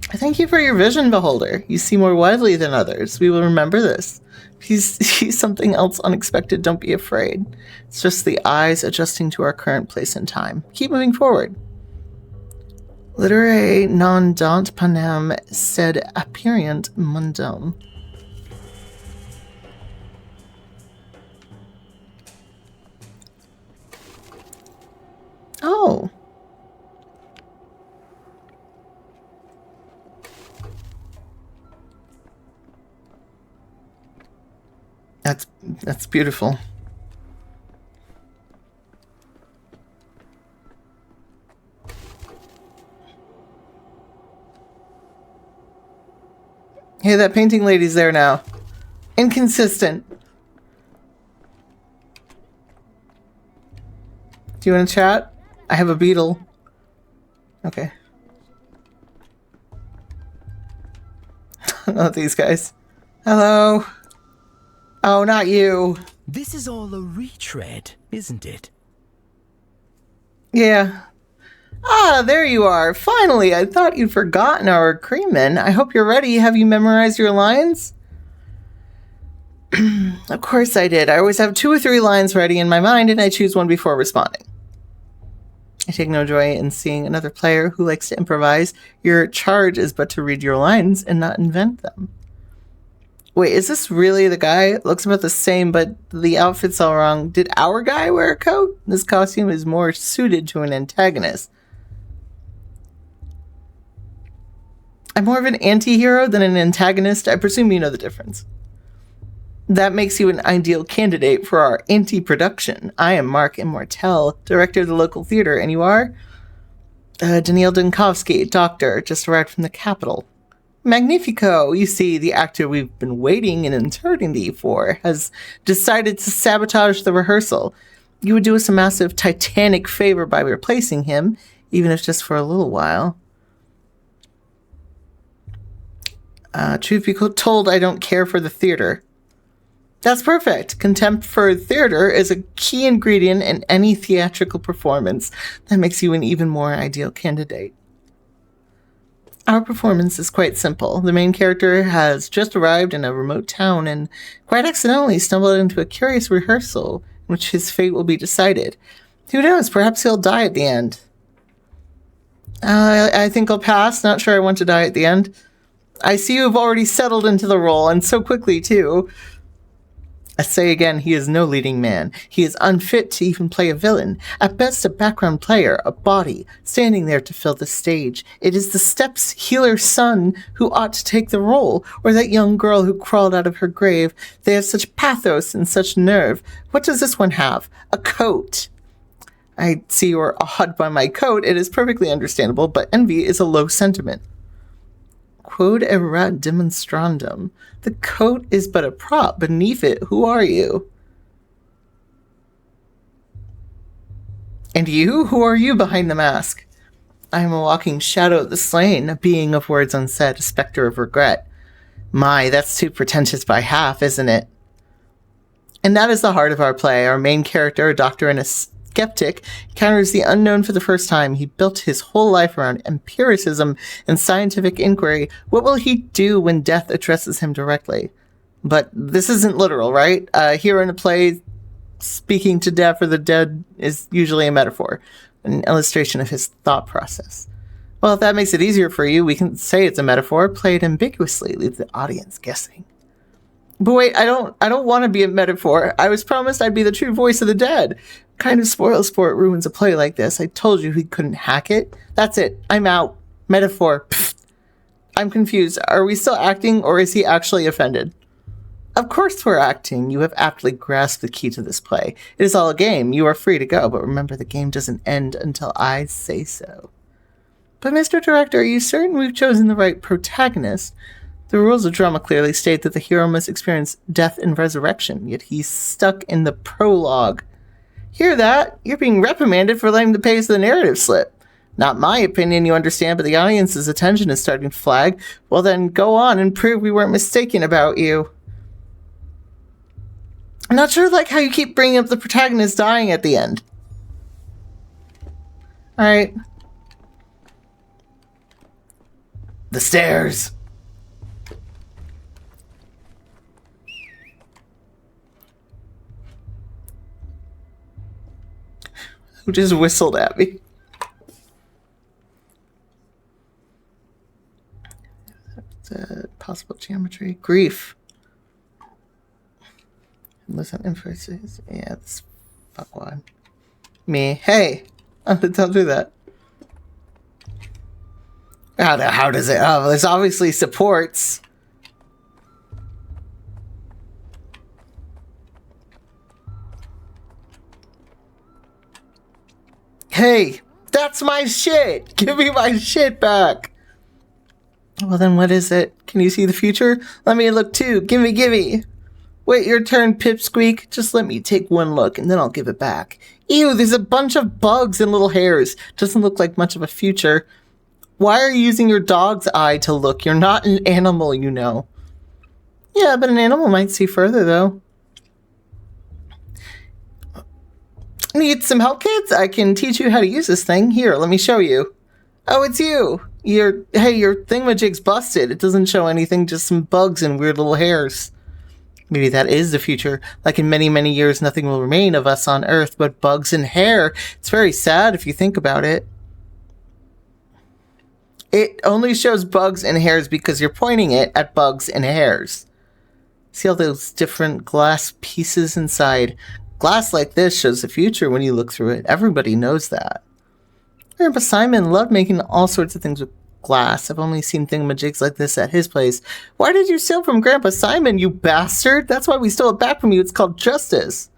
Thank you for your vision, beholder. You see more widely than others. We will remember this. If you see something else unexpected, don't be afraid. It's just the eyes adjusting to our current place in time. Keep moving forward. Literae non dant panem sed aperiant mundum. Oh. That's beautiful. Hey, that painting lady's there now. Inconsistent. Do you want to chat? I have a beetle. Okay. Not these guys. Hello. Oh, not you. This is all a retread, isn't it? Yeah. Ah, there you are. Finally, I thought you'd forgotten our crewman. I hope you're ready. Have you memorized your lines? Of course I did. I always have 2 or 3 lines ready in my mind, and I choose one before responding. I take no joy in seeing another player who likes to improvise. Your charge is but to read your lines and not invent them. Wait, is this really the guy? It looks about the same, but the outfit's all wrong. Did our guy wear a coat? This costume is more suited to an antagonist. I'm more of an anti-hero than an antagonist. I presume you know the difference. That makes you an ideal candidate for our anti-production. I am Mark Immortel, director of the local theater, and you are? Daniil Dunkovsky, doctor, just arrived from the capital. Magnifico! You see, the actor we've been waiting an eternity for has decided to sabotage the rehearsal. You would do us a massive titanic favor by replacing him, even if just for a little while. Truth be told, I don't care for the theater. That's perfect. Contempt for theater is a key ingredient in any theatrical performance. That makes you an even more ideal candidate. Our performance is quite simple. The main character has just arrived in a remote town and quite accidentally stumbled into a curious rehearsal in which his fate will be decided. Who knows? Perhaps he'll die at the end. I think I'll pass. Not sure I want to die at the end. I see you've already settled into the role, and so quickly, too. I say again, he is no leading man. He is unfit to even play a villain. At best, a background player, a body, standing there to fill the stage. It is the Steps healer's son who ought to take the role, or that young girl who crawled out of her grave. They have such pathos and such nerve. What does this one have? A coat. I see you are awed by my coat. It is perfectly understandable, but envy is a low sentiment. Quod erat demonstrandum. The coat is but a prop. Beneath it, who are you? And you? Who are you behind the mask? I am a walking shadow of the slain, a being of words unsaid, a spectre of regret. My, that's too pretentious by half, isn't it? And that is the heart of our play. Our main character, a doctor and a skeptic, encounters the unknown for the first time. He built his whole life around empiricism and scientific inquiry. What will he do when death addresses him directly? But this isn't literal, right? Here in a play, speaking to death or the dead is usually a metaphor, an illustration of his thought process. Well, if that makes it easier for you, we can say it's a metaphor, play it ambiguously, leave the audience guessing. But wait, I don't want to be a metaphor. I was promised I'd be the true voice of the dead. Kind of spoil sport ruins a play like this. I told you he couldn't hack it. That's it. I'm out. Metaphor. Pfft. I'm confused. Are we still acting, or is he actually offended? Of course we're acting. You have aptly grasped the key to this play. It is all a game. You are free to go, but remember the game doesn't end until I say so. But Mr. Director, are you certain we've chosen the right protagonist? The rules of drama clearly state that the hero must experience death and resurrection, yet he's stuck in the prologue. Hear that? You're being reprimanded for letting the pace of the narrative slip. Not my opinion, you understand, but the audience's attention is starting to flag. Well then, go on and prove we weren't mistaken about you. I'm not sure how you keep bringing up the protagonist dying at the end. Alright. The stairs. Who just whistled at me? Possible geometry. Grief. Listen, inferences. Yeah, it's fuck one. Me. Hey! Don't do that. How does it? Oh, there's obviously supports. Hey, that's my shit! Give me my shit back! Well then, what is it? Can you see the future? Let me look too. Gimme. Wait your turn, Pipsqueak. Just let me take one look and then I'll give it back. Ew, there's a bunch of bugs and little hairs. Doesn't look like much of a future. Why are you using your dog's eye to look? You're not an animal, you know. Yeah, but an animal might see further, though. Need some help, kids? I can teach you how to use this thing. Here, let me show you. Oh, it's you. Your thingamajig's busted. It doesn't show anything, just some bugs and weird little hairs. Maybe that is the future. Like in many, many years, nothing will remain of us on Earth but bugs and hair. It's very sad if you think about it. It only shows bugs and hairs because you're pointing it at bugs and hairs. See all those different glass pieces inside? Glass like this shows the future when you look through it. Everybody knows that. Grandpa Simon loved making all sorts of things with glass. I've only seen thingamajigs like this at his place. Why did you steal from Grandpa Simon, you bastard? That's why we stole it back from you. It's called justice.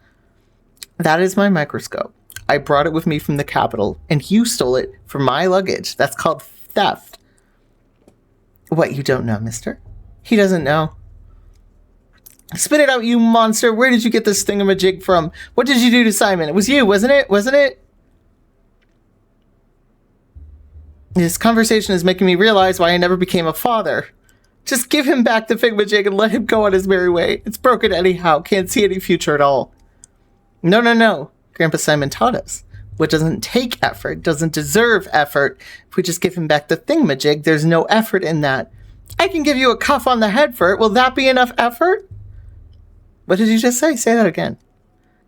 That is my microscope. I brought it with me from the capital, and you stole it from my luggage. That's called theft. What, you don't know, mister? He doesn't know. Spit it out, you monster. Where did you get this thingamajig from? What did you do to Simon? It was you, wasn't it? Wasn't it? This conversation is making me realize why I never became a father. Just give him back the thingamajig and let him go on his merry way. It's broken anyhow. Can't see any future at all. No. Grandpa Simon taught us. What doesn't take effort doesn't deserve effort. If we just give him back the thingamajig, there's no effort in that. I can give you a cuff on the head for it. Will that be enough effort? What did you just say? Say that again.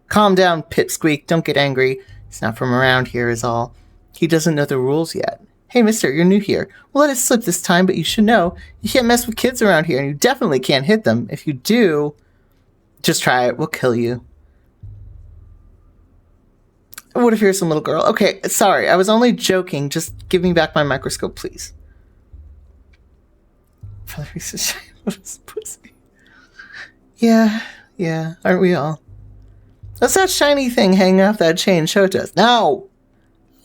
Calm down, Pipsqueak. Don't get angry. He's not from around here is all. He doesn't know the rules yet. Hey, mister, you're new here. We'll let it slip this time, but you should know you can't mess with kids around here, and you definitely can't hit them. If you do, Just try it. We'll kill you. What if you're some little girl? Okay, sorry. I was only joking. Just give me back my microscope, please. Father Reese is pussy. Yeah. Aren't we all? What's that shiny thing hanging off that chain? Show it to us. No!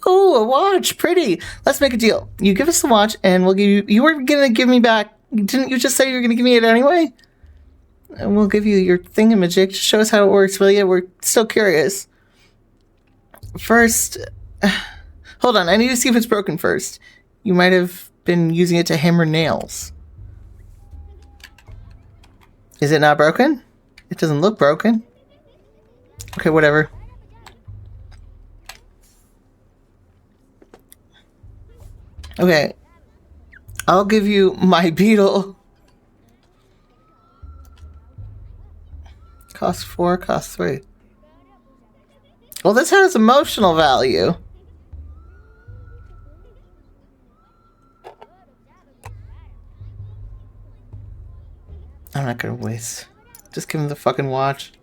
Oh, a watch. Pretty. Let's make a deal. You give us the watch and we'll give you... You were going to give me back... Didn't you just say you were going to give me it anyway? And we'll give you your thingamajig. Just show us how it works, will you? We're still curious. First... hold on. I need to see if it's broken first. You might have been using it to hammer nails. Is it not broken? It doesn't look broken. Okay, whatever. Okay. I'll give you my beetle. Cost 4, cost 3. Well, this has emotional value. I'm not gonna waste. Just give him the fucking watch.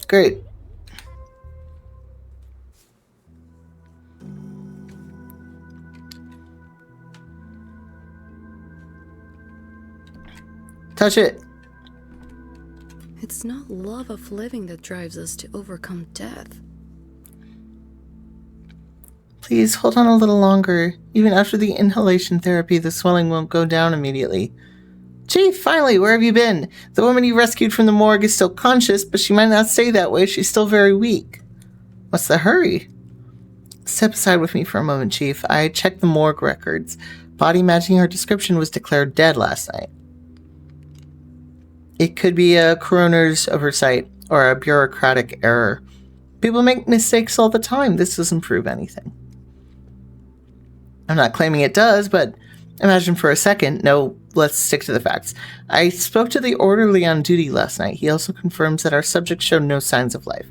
Great. Touch it. It's not love of living that drives us to overcome death. Please hold on a little longer. Even after the inhalation therapy, the swelling won't go down immediately. Chief, finally, where have you been? The woman you rescued from the morgue is still conscious, but she might not stay that way. She's still very weak. What's the hurry? Step aside with me for a moment, Chief. I checked the morgue records. Body matching her description was declared dead last night. It could be a coroner's oversight or a bureaucratic error. People make mistakes all the time. This doesn't prove anything. I'm not claiming it does, but imagine for a second. No, let's stick to the facts. I spoke to the orderly on duty last night. He also confirms that our subject showed no signs of life.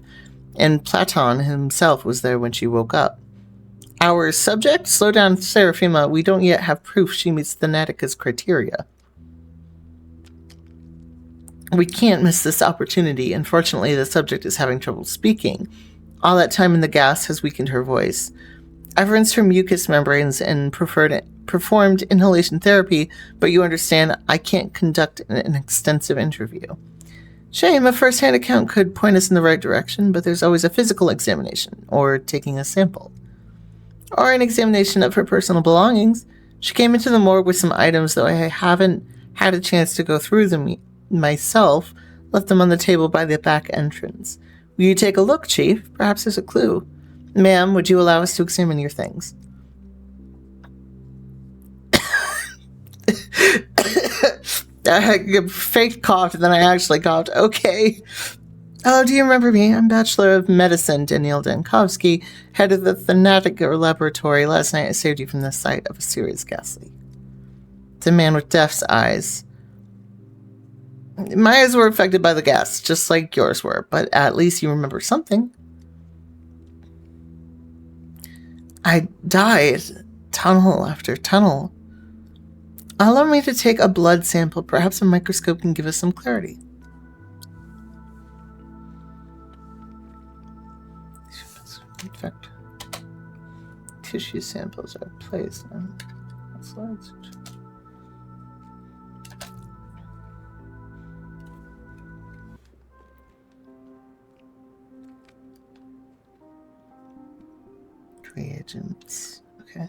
And Platon himself was there when she woke up. Our subject? Slow down, Seraphima. We don't yet have proof she meets the Natika's criteria. We can't miss this opportunity. Unfortunately, the subject is having trouble speaking. All that time in the gas has weakened her voice. I've rinsed her mucous membranes and performed inhalation therapy, but you understand I can't conduct an extensive interview. Shame, a first-hand account could point us in the right direction, but there's always a physical examination, or taking a sample. Or an examination of her personal belongings. She came into the morgue with some items, though I haven't had a chance to go through them myself, left them on the table by the back entrance. Will you take a look, Chief? Perhaps there's a clue. Ma'am, would you allow us to examine your things? I fake coughed and then I actually coughed. Okay. Oh, do you remember me? I'm Bachelor of Medicine, Daniil Dankovsky, head of the Pathologic laboratory. Last night I saved you from the sight of a serious gas leak. It's a man with death's eyes. My eyes were affected by the gas, just like yours were, but at least you remember something. I died, tunnel after tunnel. Allow me to take a blood sample. Perhaps a microscope can give us some clarity. In fact, tissue samples are placed on slides. Reagents. Okay.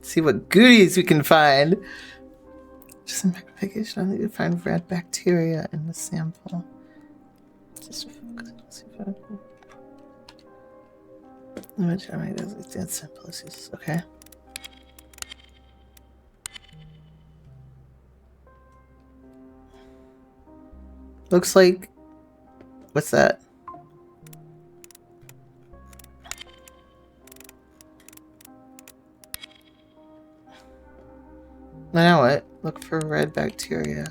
See what goodies we can find. Just a magnification. I need to find red bacteria in the sample. Just focus. Let's see if I can. Image that sample is okay. Looks like. What's that? Now what? Look for red bacteria.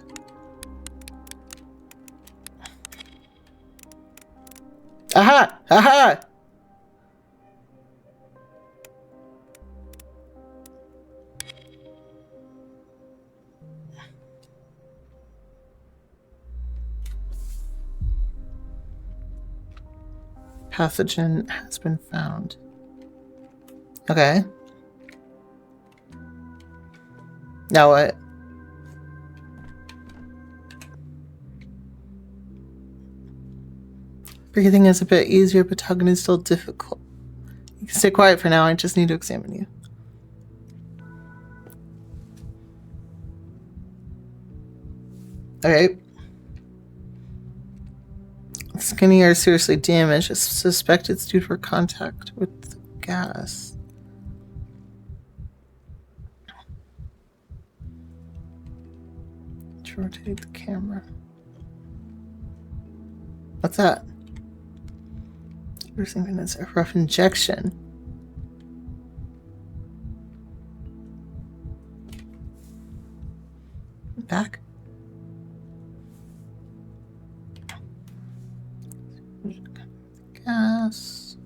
Aha! Aha! pathogen has been found. Okay. Now what? Breathing is a bit easier, but tugging is still difficult. You can stay quiet for now. I just need to examine you. Okay. Skinny are seriously damaged. I suspect it's due to contact with the gas. To rotate the camera. What's that? We're thinking it's a rough injection. Back. Gas.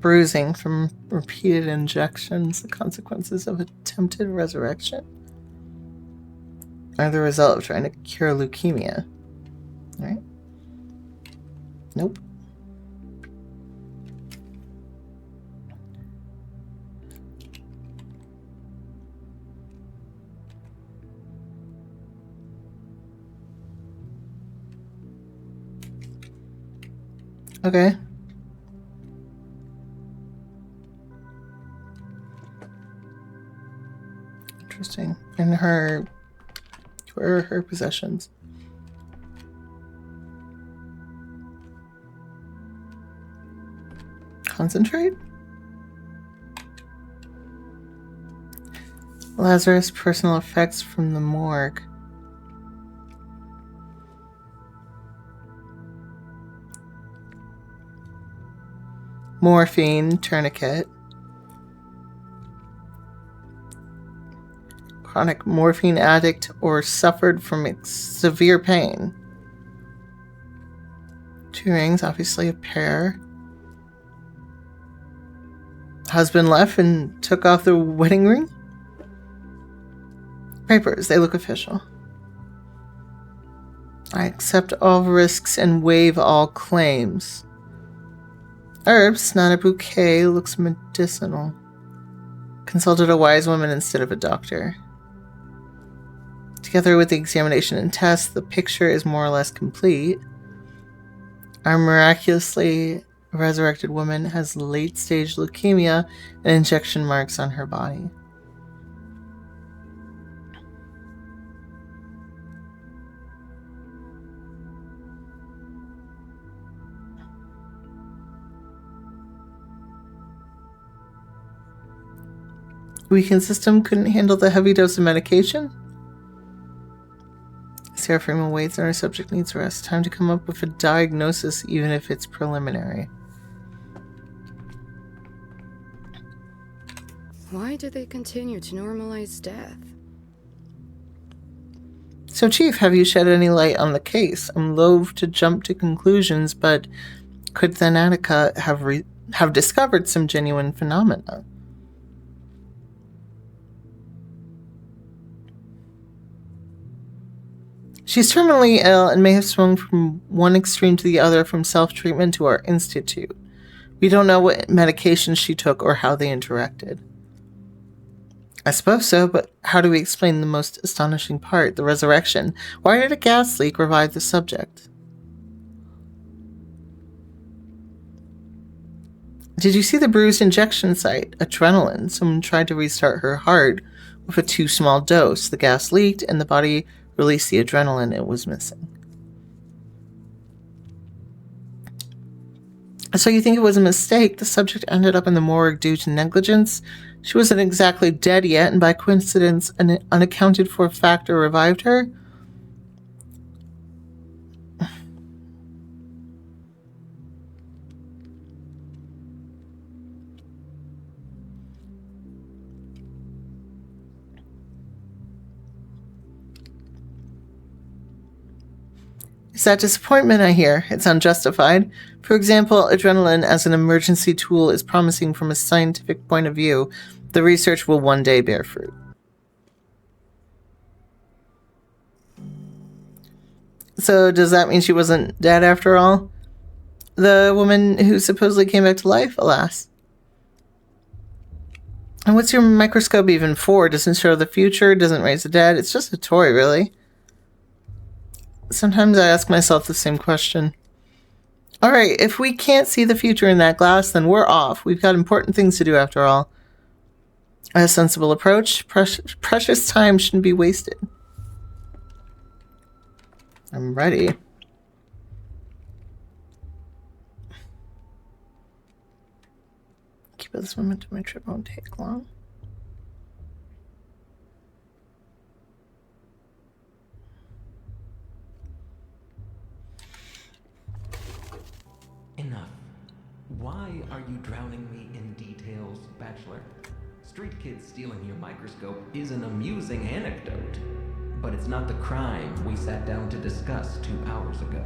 Bruising from repeated injections, the consequences of attempted resurrection, are the result of trying to cure leukemia. Right? Nope. Okay. Interesting. And where are her possessions? Concentrate? Lazarus' personal effects from the morgue. Morphine, tourniquet. Chronic morphine addict or suffered from severe pain. 2 rings, obviously a pair. Husband left and took off the wedding ring? Papers, they look official. I accept all risks and waive all claims. Herbs, not a bouquet, looks medicinal. Consulted a wise woman instead of a doctor. Together with the examination and test, the picture is more or less complete. Our miraculously resurrected woman has late-stage leukemia and injection marks on her body. Weakened system couldn't handle the heavy dose of medication? Seraphim awaits and our subject needs rest. Time to come up with a diagnosis, even if it's preliminary. Why do they continue to normalize death? So, Chief, have you shed any light on the case? I'm loath to jump to conclusions, but could Thanatica have discovered some genuine phenomena? She's terminally ill and may have swung from one extreme to the other, from self-treatment to our institute. We don't know what medications she took or how they interacted. I suppose so, but how do we explain the most astonishing part, the resurrection? Why did a gas leak revive the subject? Did you see the bruised injection site? Adrenaline. Someone tried to restart her heart with a too small dose. The gas leaked and the body released the adrenaline it was missing. So you think it was a mistake? The subject ended up in the morgue due to negligence? She wasn't exactly dead yet, and by coincidence, an unaccounted for factor revived her? It's that disappointment I hear. It's unjustified. For example, adrenaline as an emergency tool is promising from a scientific point of view. The research will one day bear fruit. So does that mean she wasn't dead after all? The woman who supposedly came back to life, alas. And what's your microscope even for? Doesn't show the future, doesn't raise the dead. It's just a toy, really. Sometimes I ask myself the same question. Alright, if we can't see the future in that glass, then we're off. We've got important things to do after all. A sensible approach. Precious time shouldn't be wasted. I'm ready. Keep this momentum. My trip won't take long. Enough. Why are you drowning me in details, Bachelor? Street kids stealing your microscope is an amusing anecdote, but it's not the crime we sat down to discuss 2 hours ago.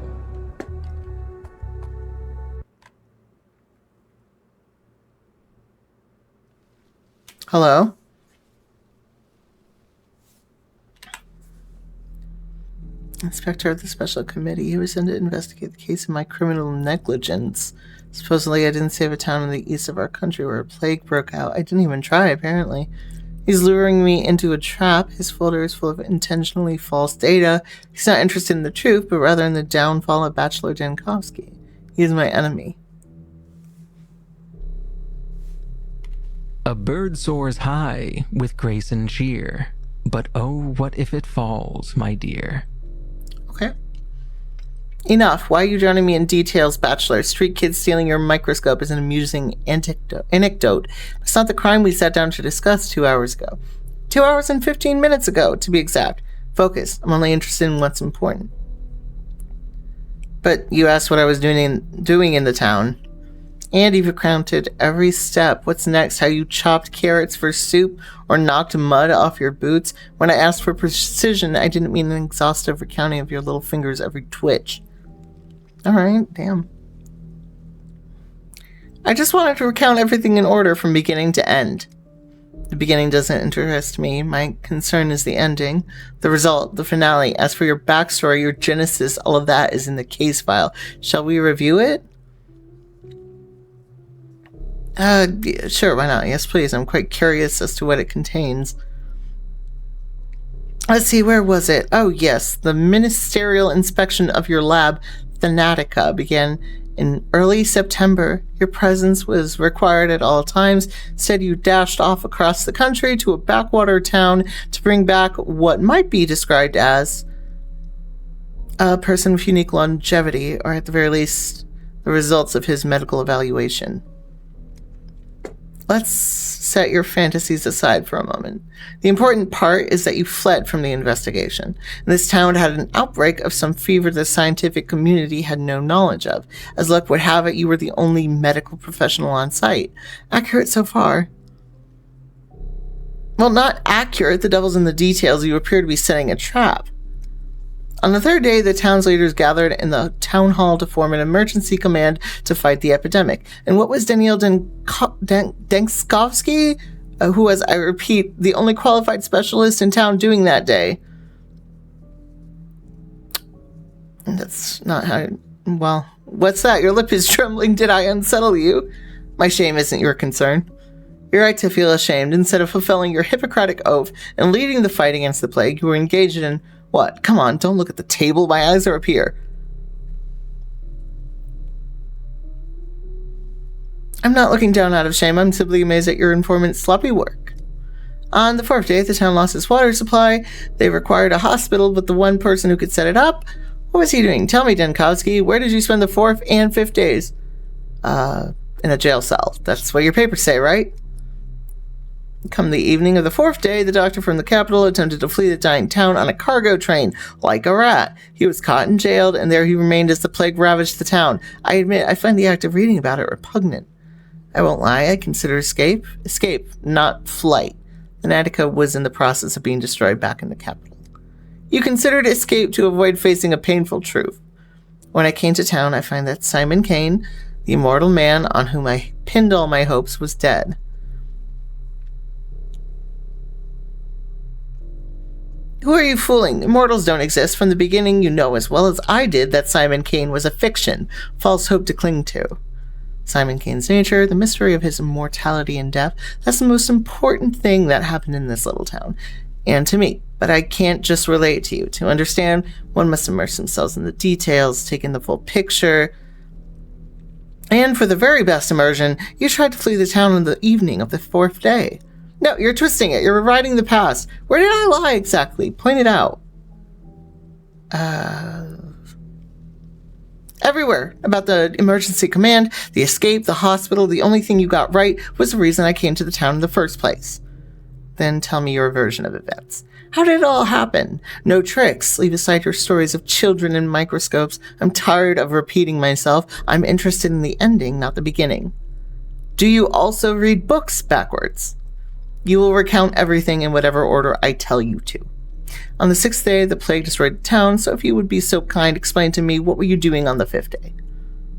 Hello? Inspector of the Special Committee. He was sent to investigate the case of my criminal negligence. Supposedly I didn't save a town in the east of our country where a plague broke out. I didn't even try, apparently. He's luring me into a trap. His folder is full of intentionally false data. He's not interested in the truth, but rather in the downfall of Bachelor Dankovsky. He is my enemy. A bird soars high with grace and cheer, but oh, what if it falls, my dear? Okay. Enough. Why are you drowning me in details, Bachelor? Street kids stealing your microscope is an amusing anecdote. It's not the crime we sat down to discuss 2 hours ago. 2 hours and 15 minutes ago, to be exact. Focus. I'm only interested in what's important. But you asked what I was doing in the town. And you've recounted every step. What's next? How you chopped carrots for soup or knocked mud off your boots? When I asked for precision, I didn't mean an exhaustive recounting of your little fingers' every twitch. Alright, damn. I just wanted to recount everything in order from beginning to end. The beginning doesn't interest me. My concern is the ending, the result, the finale. As for your backstory, your genesis, all of that is in the case file. Shall we review it? Yeah, sure, why not? Yes, please. I'm quite curious as to what it contains. Let's see, where was it? Oh, yes. The ministerial inspection of your lab, Thanatica, began in early September. Your presence was required at all times. Instead, you dashed off across the country to a backwater town to bring back what might be described as a person with unique longevity, or at the very least, the results of his medical evaluation. Let's set your fantasies aside for a moment. The important part is that you fled from the investigation. This town had an outbreak of some fever the scientific community had no knowledge of. As luck would have it, you were the only medical professional on site. Accurate so far? Well, not accurate. The devil's in the details. You appear to be setting a trap. On the third day, the town's leaders gathered in the town hall to form an emergency command to fight the epidemic. And what was Daniel Dankovsky, who was, I repeat, the only qualified specialist in town doing that day? That's not how... Well, what's that? Your lip is trembling. Did I unsettle you? My shame isn't your concern. You're right to feel ashamed. Instead of fulfilling your Hippocratic oath and leading the fight against the plague, you were engaged in... What? Come on, don't look at the table. My eyes are up here. I'm not looking down out of shame. I'm simply amazed at your informant's sloppy work. On the fourth day, the town lost its water supply. They required a hospital, but the one person who could set it up, what was he doing? Tell me, Dankovsky, where did you spend the fourth and fifth days? In a jail cell. That's what your papers say, right? Come the evening of the fourth day, the doctor from the capital attempted to flee the dying town on a cargo train, like a rat. He was caught and jailed, and there he remained as the plague ravaged the town. I admit, I find the act of reading about it repugnant. I won't lie, I consider escape, not flight. Thanatica was in the process of being destroyed back in the capital. You considered escape to avoid facing a painful truth. When I came to town, I find that Simon Kane, the immortal man on whom I pinned all my hopes, was dead. Who are you fooling? Immortals don't exist. From the beginning, you know as well as I did that Simon Kane was a fiction, false hope to cling to. Simon Kane's nature, the mystery of his immortality and death, that's the most important thing that happened in this little town. And to me. But I can't just relate to you. To understand, one must immerse themselves in the details, take in the full picture. And for the very best immersion, you tried to flee the town on the evening of the 4th day. No, you're twisting it. You're rewriting the past. Where did I lie exactly? Point it out. Everywhere. About the emergency command, the escape, the hospital. The only thing you got right was the reason I came to the town in the first place. Then tell me your version of events. How did it all happen? No tricks. Leave aside your stories of children and microscopes. I'm tired of repeating myself. I'm interested in the ending, not the beginning. Do you also read books backwards? You will recount everything in whatever order I tell you to. On the 6th day, the plague destroyed the town, so if you would be so kind, explain to me, what were you doing on the 5th day?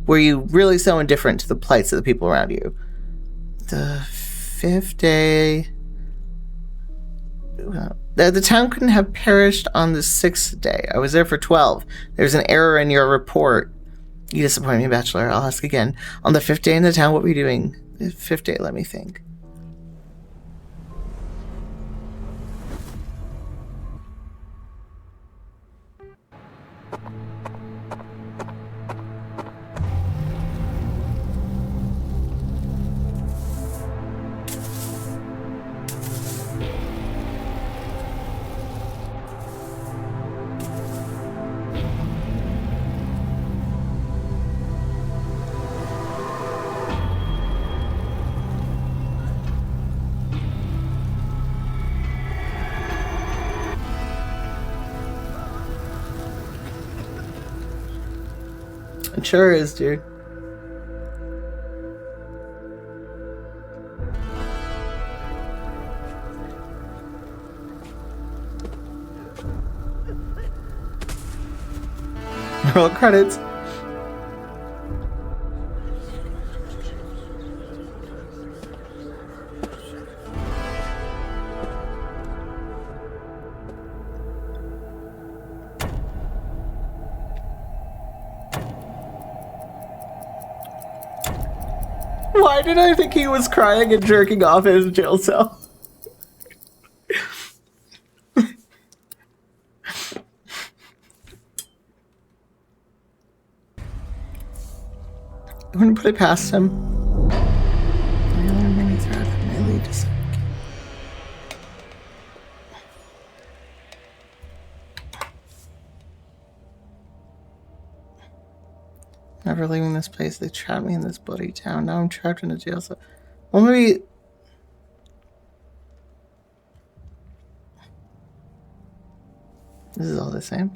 Were you really so indifferent to the plights of the people around you? The 5th day... The town couldn't have perished on the 6th day. I was there for 12. There's an error in your report. You disappoint me, Bachelor. I'll ask again. On the 5th day in the town, what were you doing? The 5th day, let me think. It sure is, dude. Roll credits. Why did I think he was crying and jerking off in his jail cell? I wouldn't put it past him. Never leaving this place. They trapped me in this bloody town. Now I'm trapped in a jail cell. Well, maybe... This is all the same.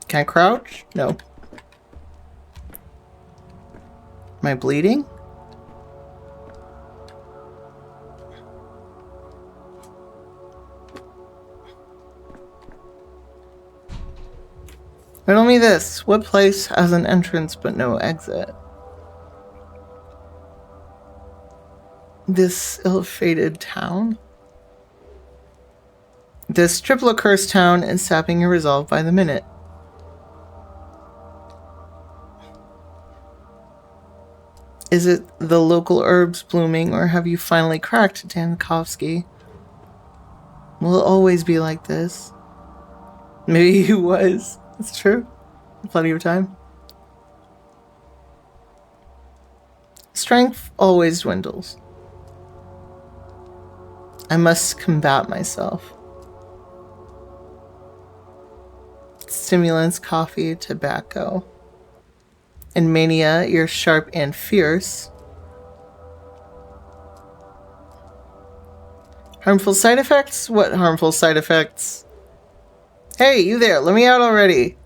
Can I crouch? No. Am I bleeding? Riddle me this. What place has an entrance but no exit? This ill-fated town? This triple accursed town is sapping your resolve by the minute. Is it the local herbs blooming, or have you finally cracked, Dankovsky? Will it always be like this? Maybe he was. That's true. Plenty of time. Strength always dwindles. I must combat myself. Stimulants, coffee, tobacco. In mania, you're sharp and fierce. Harmful side effects? What harmful side effects? Hey, you there, let me out already.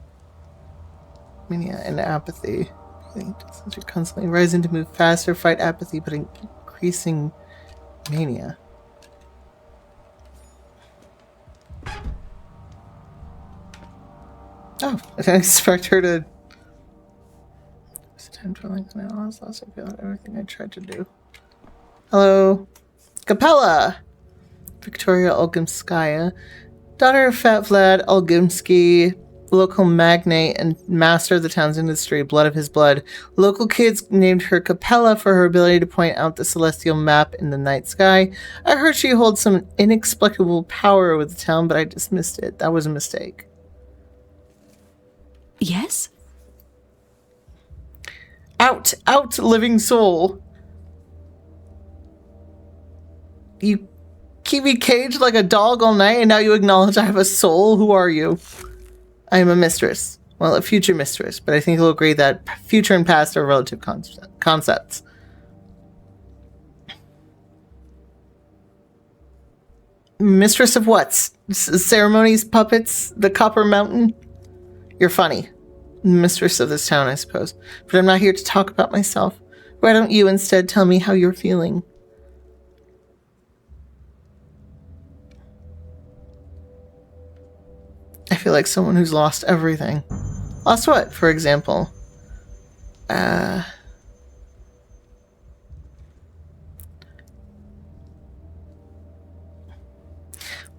Mania and apathy. Since you're constantly rising to move faster, fight apathy, but increasing mania. Oh, I didn't expect her to... It's time to lengthen my loss. I feel everything I tried to do. Hello. Capella! Victoria Olgimskaya, daughter of Fat Vlad Olgimsky, local magnate and master of the town's industry, blood of his blood. Local kids named her Capella for her ability to point out the celestial map in the night sky. I heard she holds some inexplicable power over the town, but I dismissed it. That was a mistake. Yes? Out! Out, living soul! You keep me caged like a dog all night, and now you acknowledge I have a soul? Who are you? I am a mistress. Well, a future mistress, but I think you'll agree that future and past are relative concepts. Mistress of what? Ceremonies, puppets, the Copper Mountain? You're funny. Mistress of this town, I suppose. But I'm not here to talk about myself. Why don't you instead tell me how you're feeling? I feel like someone who's lost everything. Lost what, for example?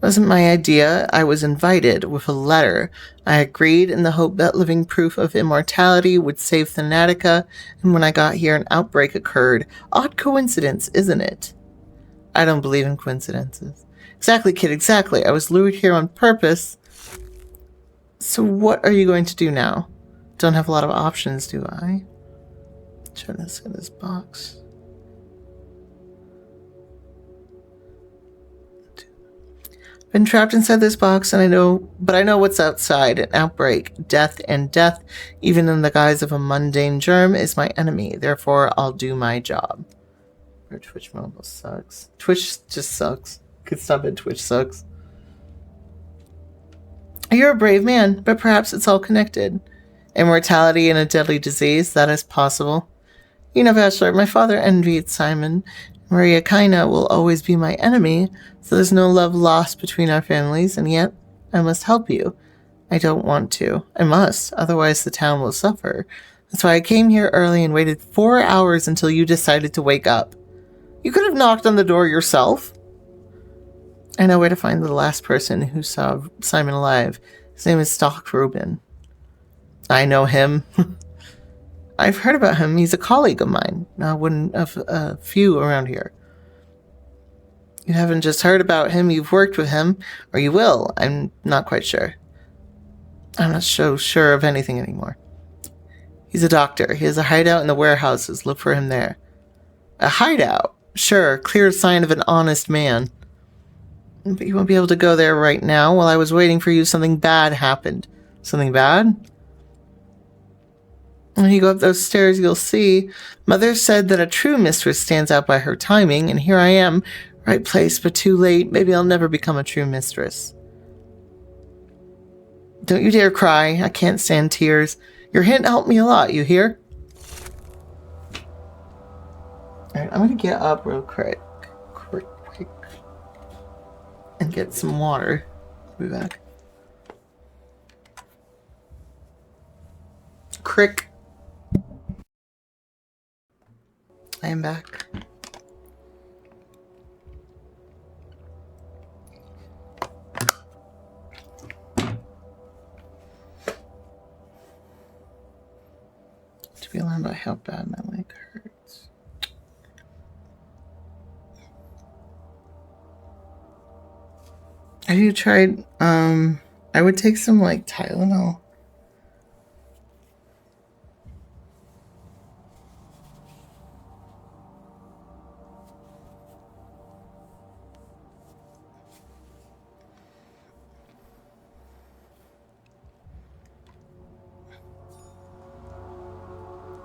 Wasn't my idea. I was invited with a letter. I agreed in the hope that living proof of immortality would save Thanatica, and when I got here an outbreak occurred. Odd coincidence, isn't it? I don't believe in coincidences. Exactly, kid, exactly. I was lured here on purpose. So what are you going to do now? Don't have a lot of options, do I? Trying to see this box. Been trapped inside this box, and I know what's outside. An outbreak, death, and death, even in the guise of a mundane germ, is my enemy. Therefore, I'll do my job. Or Twitch mobile sucks. Twitch just sucks. Could stop it. Twitch sucks. You're a brave man, but perhaps it's all connected. Immortality and a deadly disease, that is possible. You know, Bachelor, my father envied Simon. Maria Kaina will always be my enemy, so there's no love lost between our families, and yet I must help you. I don't want to. I must, otherwise the town will suffer. That's why I came here early and waited 4 hours until you decided to wake up. You could have knocked on the door yourself. I know where to find the last person who saw Simon alive. His name is Stock Rubin. I know him. I've heard about him. He's a colleague of mine. One of a few around here. You haven't just heard about him, you've worked with him, or you will. I'm not quite sure. I'm not so sure of anything anymore. He's a doctor. He has a hideout in the warehouses. Look for him there. A hideout? Sure, clear sign of an honest man. But you won't be able to go there right now. While I was waiting for you, something bad happened. Something bad? When you go up those stairs, you'll see. Mother said that a true mistress stands out by her timing, and here I am. Right place, but too late. Maybe I'll never become a true mistress. Don't you dare cry. I can't stand tears. Your hint helped me a lot, you hear? Alright, I'm gonna get up real quick. And get some water. I'll be back. Crick. I am back. To be alarmed by how bad my leg hurts. Have you tried, I would take some, like, Tylenol.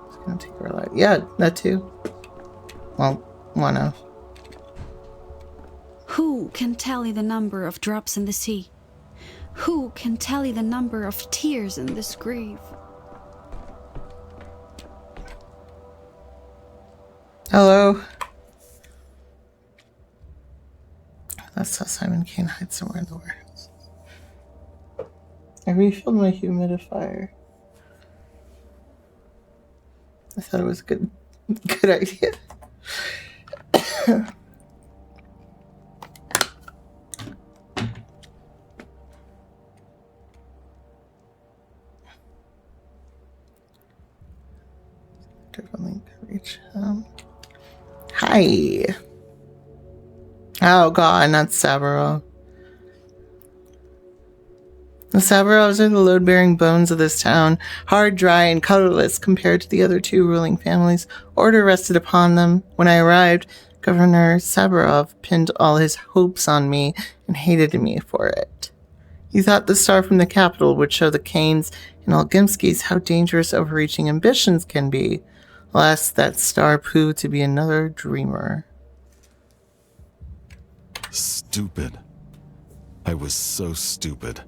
It's gonna take her life. Yeah, that too. Well, one of. Who can tally the number of drops in the sea? Who can tally the number of tears in this grave? Hello. That's how Simon Kane hides somewhere in the warehouse. I refilled my humidifier. I thought it was a good idea. Doctor link reach. Hi. Oh god, not Saburov. The Saburovs are the load-bearing bones of this town, hard, dry, and colorless compared to the other two ruling families. Order rested upon them. When I arrived, Governor Saburov pinned all his hopes on me and hated me for it. He thought the star from the capital would show the Kanes and Olgimskis how dangerous overreaching ambitions can be. Alas, that star proved to be another dreamer. Stupid. I was so stupid.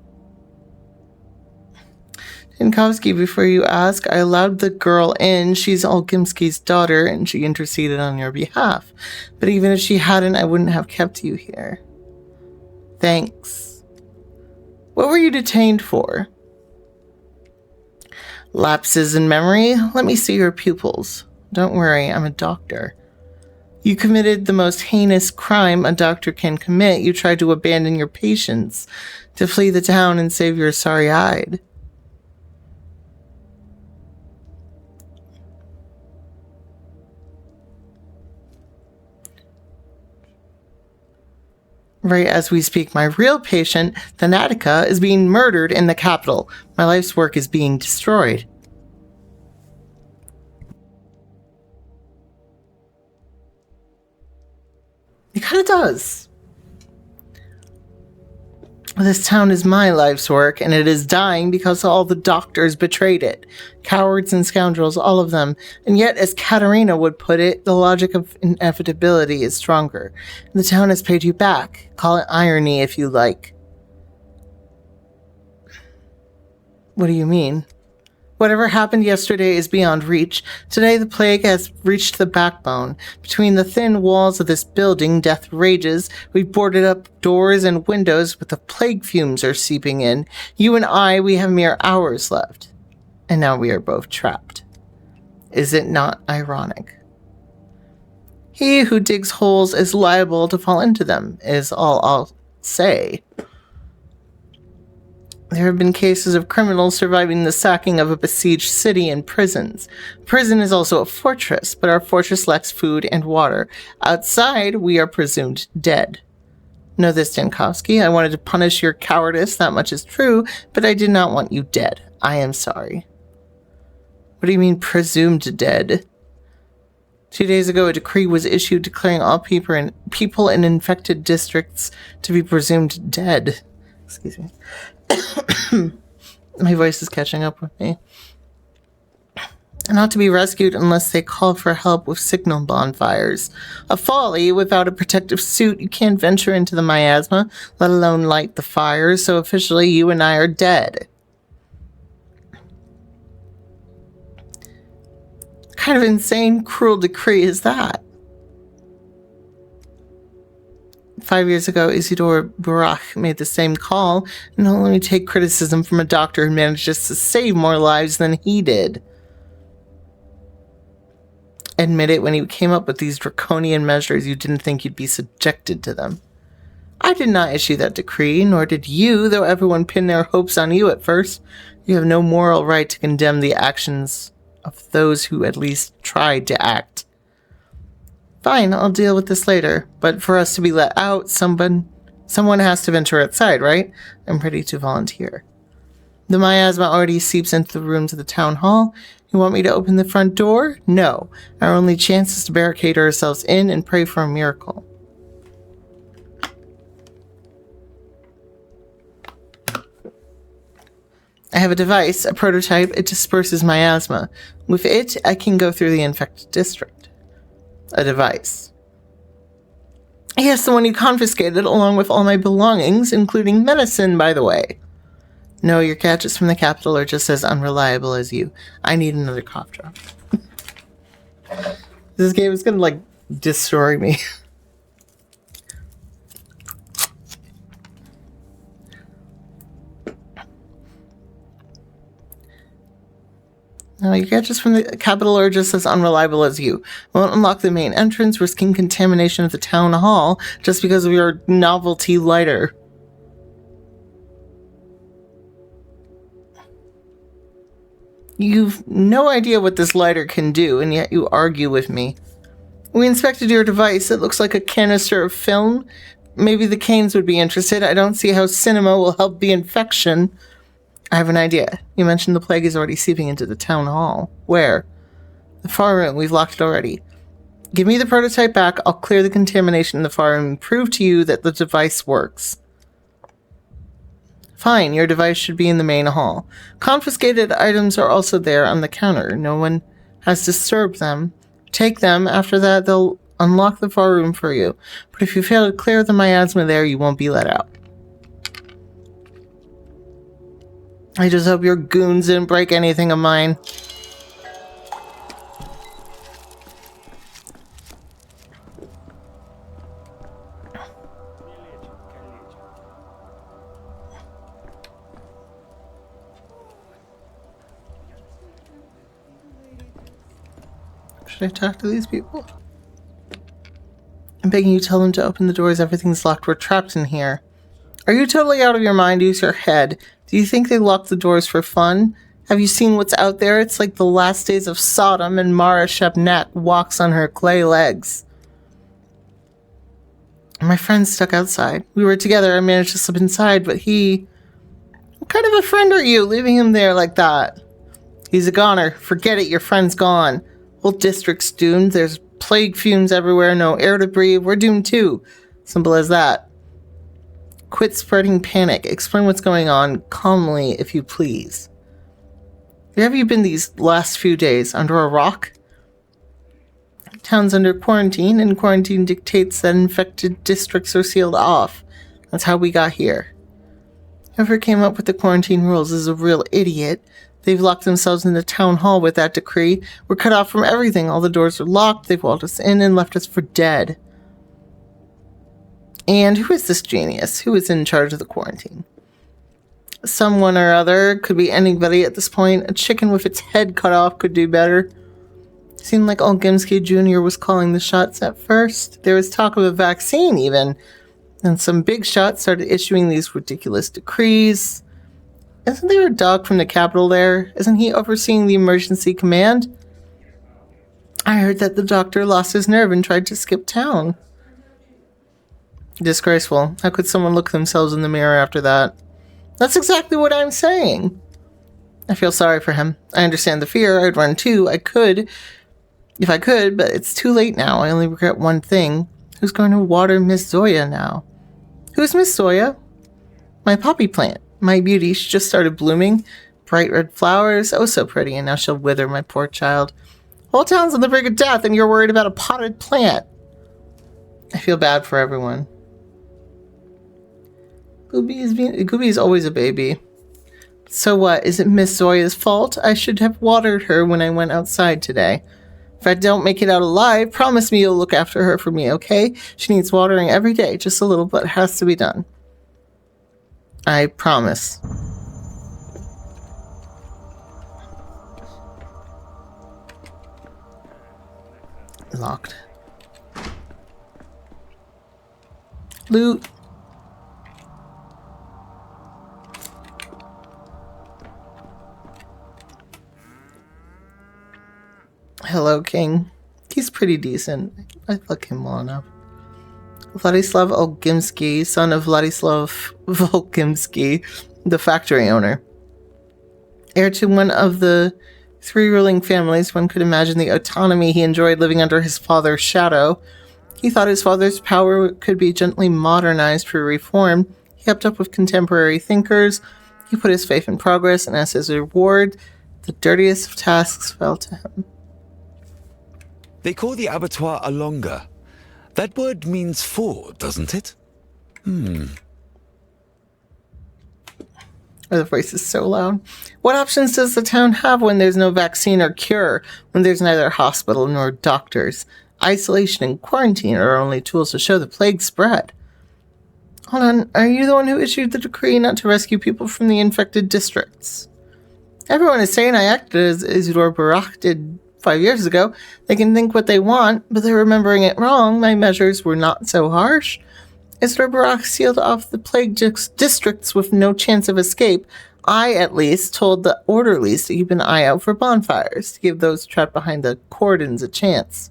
Tinkowski, before you ask, I allowed the girl in. She's Olgimski's daughter, and she interceded on your behalf. But even if she hadn't, I wouldn't have kept you here. Thanks. What were you detained for? Lapses in memory? Let me see your pupils. Don't worry, I'm a doctor. You committed the most heinous crime a doctor can commit. You tried to abandon your patients, to flee the town and save your sorry hide. Right as we speak, my real patient, Thanatica, is being murdered in the capital. My life's work is being destroyed. It kind of does. This town is my life's work, and it is dying because all the doctors betrayed it. Cowards and scoundrels, all of them. And yet, as Katerina would put it, the logic of inevitability is stronger. And the town has paid you back. Call it irony if you like. What do you mean? Whatever happened yesterday is beyond reach. Today the plague has reached the backbone. Between the thin walls of this building, death rages. We've boarded up doors and windows, but the plague fumes are seeping in. You and I, we have mere hours left. And now we are both trapped. Is it not ironic? He who digs holes is liable to fall into them, is all I'll say. There have been cases of criminals surviving the sacking of a besieged city and prisons. Prison is also a fortress, but our fortress lacks food and water. Outside, we are presumed dead. Know this, Tinkowski. I wanted to punish your cowardice, that much is true, but I did not want you dead. I am sorry. What do you mean, presumed dead? 2 days ago, a decree was issued declaring all people in infected districts to be presumed dead. Excuse me. My voice is catching up with me. Not to be rescued unless they call for help with signal bonfires. A folly. Without a protective suit, you can't venture into the miasma, let alone light the fires, so officially you and I are dead. What kind of insane, cruel decree is that? 5 years ago, Isidore Burak made the same call, and don't let me take criticism from a doctor who manages to save more lives than he did. Admit it, when he came up with these draconian measures, you didn't think you'd be subjected to them. I did not issue that decree, nor did you, though everyone pinned their hopes on you at first. You have no moral right to condemn the actions of those who at least tried to act. Fine, I'll deal with this later. But for us to be let out, someone has to venture outside, right? I'm ready to volunteer. The miasma already seeps into the rooms of the town hall. You want me to open the front door? No. Our only chance is to barricade ourselves in and pray for a miracle. I have a device, a prototype. It disperses miasma. With it, I can go through the infected district. A device. Yes, the one you confiscated along with all my belongings, including medicine, by the way. No, your gadgets from the capital are just as unreliable as you. I need another cough drop. This game is gonna, like, destroy me. No, your gadgets from the capital are just as unreliable as you. Won't unlock the main entrance, risking contamination of the town hall just because of your novelty lighter. You've no idea what this lighter can do, and yet you argue with me. We inspected your device. It looks like a canister of film. Maybe the Canes would be interested. I don't see how cinema will help the infection. I have an idea. You mentioned the plague is already seeping into the town hall. Where? The far room. We've locked it already. Give me the prototype back. I'll clear the contamination in the far room and prove to you that the device works. Fine, your device should be in the main hall. Confiscated items are also there on the counter. No one has disturbed them. Take them. After that, they'll unlock the far room for you. But if you fail to clear the miasma there, you won't be let out. I just hope your goons didn't break anything of mine. Should I talk to these people? I'm begging you, tell them to open the doors. Everything's locked. We're trapped in here. Are you totally out of your mind? Use your head. Do you think they locked the doors for fun? Have you seen what's out there? It's like the last days of Sodom, and Mara Shepnak walks on her clay legs. My friend's stuck outside. We were together. I managed to slip inside, but he... What kind of a friend are you, leaving him there like that? He's a goner. Forget it. Your friend's gone. Whole district's doomed. There's plague fumes everywhere. No air to breathe. We're doomed too. Simple as that. Quit spreading panic. Explain what's going on calmly, if you please. Where have you been these last few days? Under a rock? Town's under quarantine, and quarantine dictates that infected districts are sealed off. That's how we got here. Whoever came up with the quarantine rules is a real idiot. They've locked themselves in the town hall with that decree. We're cut off from everything. All the doors are locked. They've walled us in and left us for dead. And who is this genius? Who is in charge of the quarantine? Someone or other. Could be anybody at this point. A chicken with its head cut off could do better. Seemed like Olgimsky Jr. was calling the shots at first. There was talk of a vaccine even. And some big shots started issuing these ridiculous decrees. Isn't there a dog from the Capitol there? Isn't he overseeing the emergency command? I heard that the doctor lost his nerve and tried to skip town. Disgraceful. How could someone look themselves in the mirror after that? That's exactly what I'm saying. I feel sorry for him. I understand the fear. I'd run too. I could, if I could, but it's too late now. I only regret one thing. Who's going to water Miss Zoya now? Who's Miss Zoya? My poppy plant. My beauty. She just started blooming. Bright red flowers. Oh, so pretty. And now she'll wither, my poor child. Whole town's on the brink of death, and you're worried about a potted plant. I feel bad for everyone. Gooby is always a baby. So what? Is it Miss Zoya's fault? I should have watered her when I went outside today. If I don't make it out alive, promise me you'll look after her for me, okay? She needs watering every day, just a little, but it has to be done. I promise. Locked. Loot. Hello, King. He's pretty decent. I like him well enough. Vladislav Olgimsky, son of Vladislav Volgimsky, the factory owner. Heir to one of the three ruling families, one could imagine the autonomy he enjoyed living under his father's shadow. He thought his father's power could be gently modernized for reform. He kept up with contemporary thinkers. He put his faith in progress, and as his reward, the dirtiest of tasks fell to him. They call the abattoir a longa. That word means four, doesn't it? Oh, the voice is so loud. What options does the town have when there's no vaccine or cure? When there's neither hospital nor doctors? Isolation and quarantine are only tools to show the plague spread. Hold on, are you the one who issued the decree not to rescue people from the infected districts? Everyone is saying I acted as Isidore Barak did 5 years ago. They can think what they want, but they're remembering it wrong. My measures were not so harsh. Isidore Barak sealed off the plague districts with no chance of escape. I, at least, told the orderlies to keep an eye out for bonfires, to give those trapped behind the cordons a chance.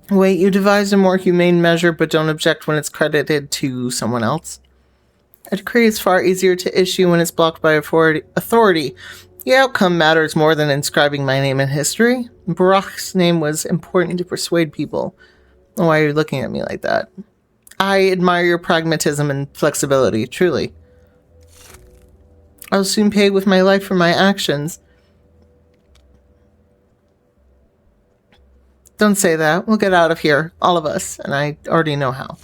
Wait, you devised a more humane measure, but don't object when it's credited to someone else? A decree is far easier to issue when it's blocked by authority. The outcome matters more than inscribing my name in history. Barack's name was important to persuade people. Why are you looking at me like that? I admire your pragmatism and flexibility, truly. I'll soon pay with my life for my actions. Don't say that. We'll get out of here, all of us, and I already know how.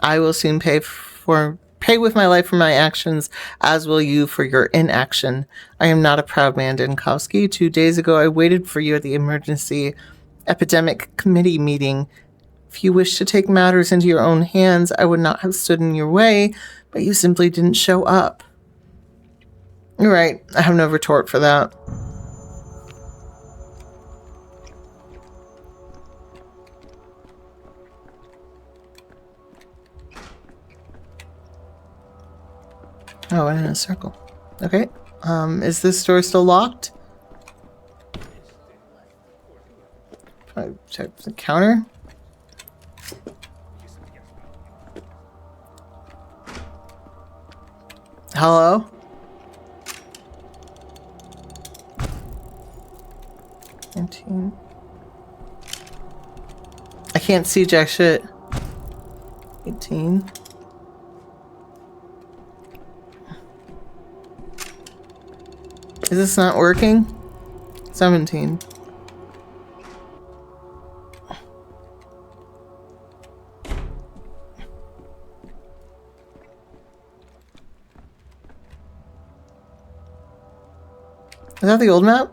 I will soon pay with my life for my actions, as will you for your inaction. I am not a proud man, Dinkowski. 2 days ago, I waited for you at the emergency epidemic committee meeting. If you wish to take matters into your own hands, I would not have stood in your way, but you simply didn't show up. You're right. I have no retort for that. Oh, in a circle. Okay. Is this door still locked? Check the counter. Hello? I can't see jack shit. 18. Is this not working? 17. Is that the old map?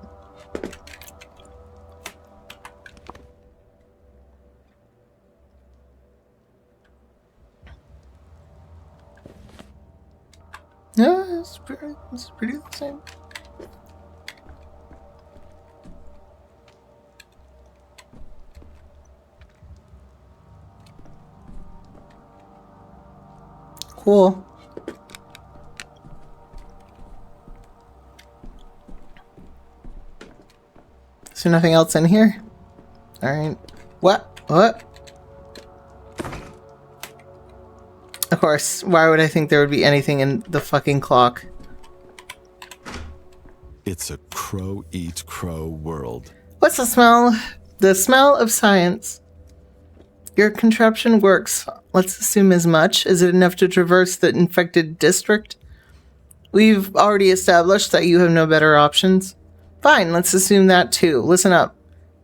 No, it's pretty the same. Cool. Is there nothing else in here? Alright. What? What? Of course. Why would I think there would be anything in the fucking clock? It's a crow-eat-crow world. What's the smell? The smell of science. Your contraption works. Let's assume as much. Is it enough to traverse the infected district? We've already established that you have no better options. Fine, let's assume that too. Listen up.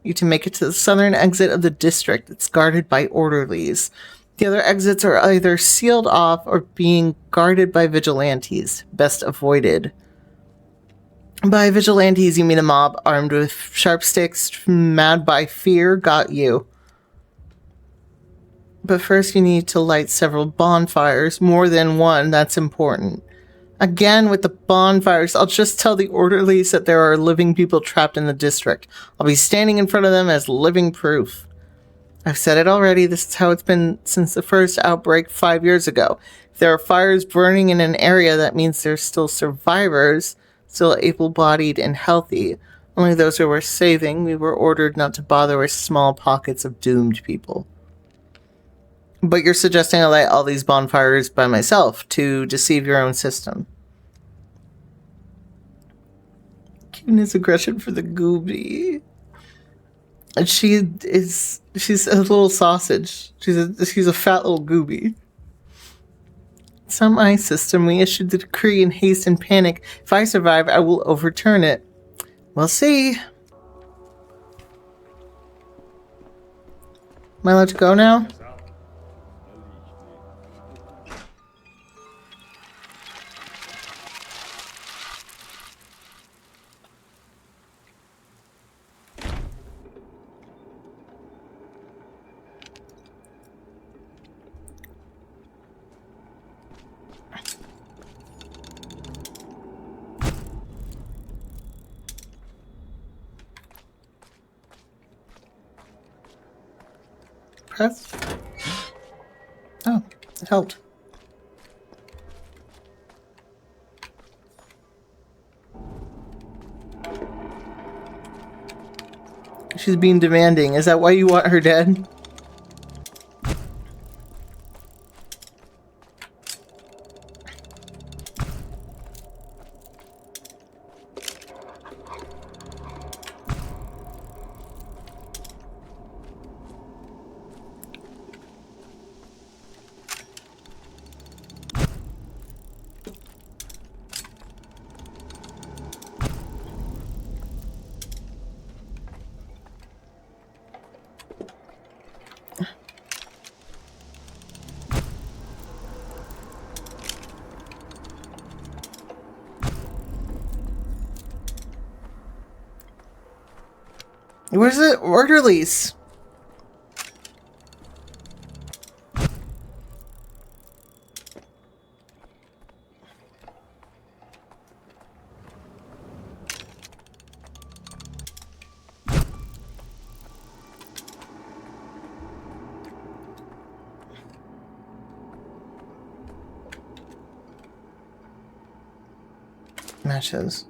You to make it to the southern exit of the district. It's guarded by orderlies. The other exits are either sealed off or being guarded by vigilantes. Best avoided. By vigilantes, you mean a mob armed with sharp sticks, mad by fear, got you. But first you need to light several bonfires, more than one, that's important. Again, with the bonfires, I'll just tell the orderlies that there are living people trapped in the district. I'll be standing in front of them as living proof. I've said it already, this is how it's been since the first outbreak 5 years ago. If there are fires burning in an area, that means there's still survivors, still able-bodied and healthy. Only those who were saving, we were ordered not to bother with small pockets of doomed people. But you're suggesting I light all these bonfires by myself to deceive your own system. Cuteness aggression for the gooby. And she's a little sausage. She's a fat little gooby. It's not my system. We issued the decree in haste and panic. If I survive, I will overturn it. We'll see. Am I allowed to go now? press? Oh, it helped. She's being demanding. Is that why you want her dead? Where's the orderlies? Matches.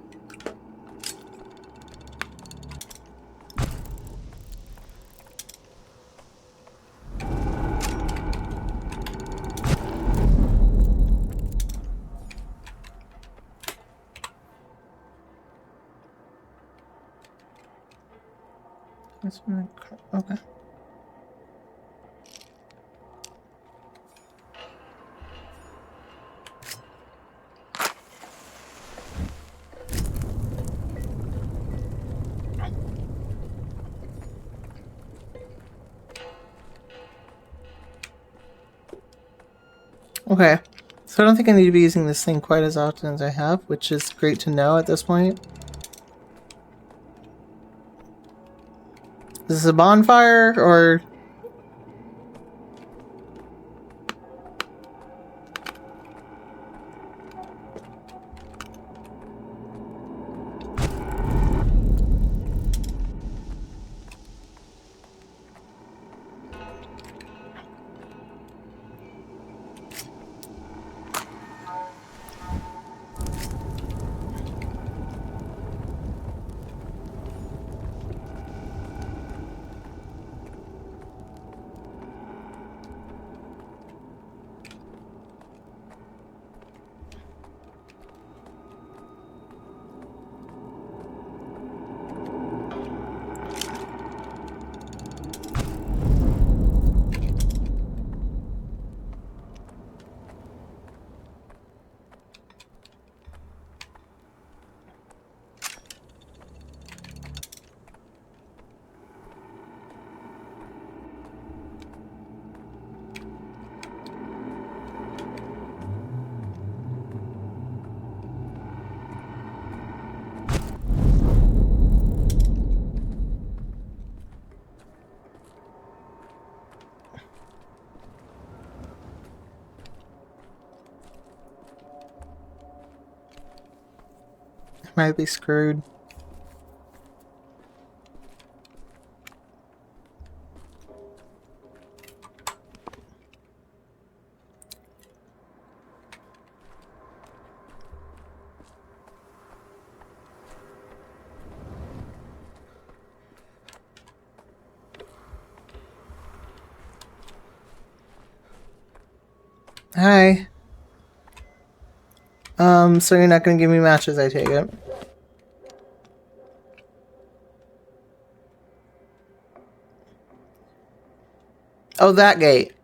Okay. Okay. So I don't think I need to be using this thing quite as often as I have, which is great to know at this point. Is this a bonfire, or... might be screwed. Hi. So you're not gonna give me matches, I take it. Oh, that gate.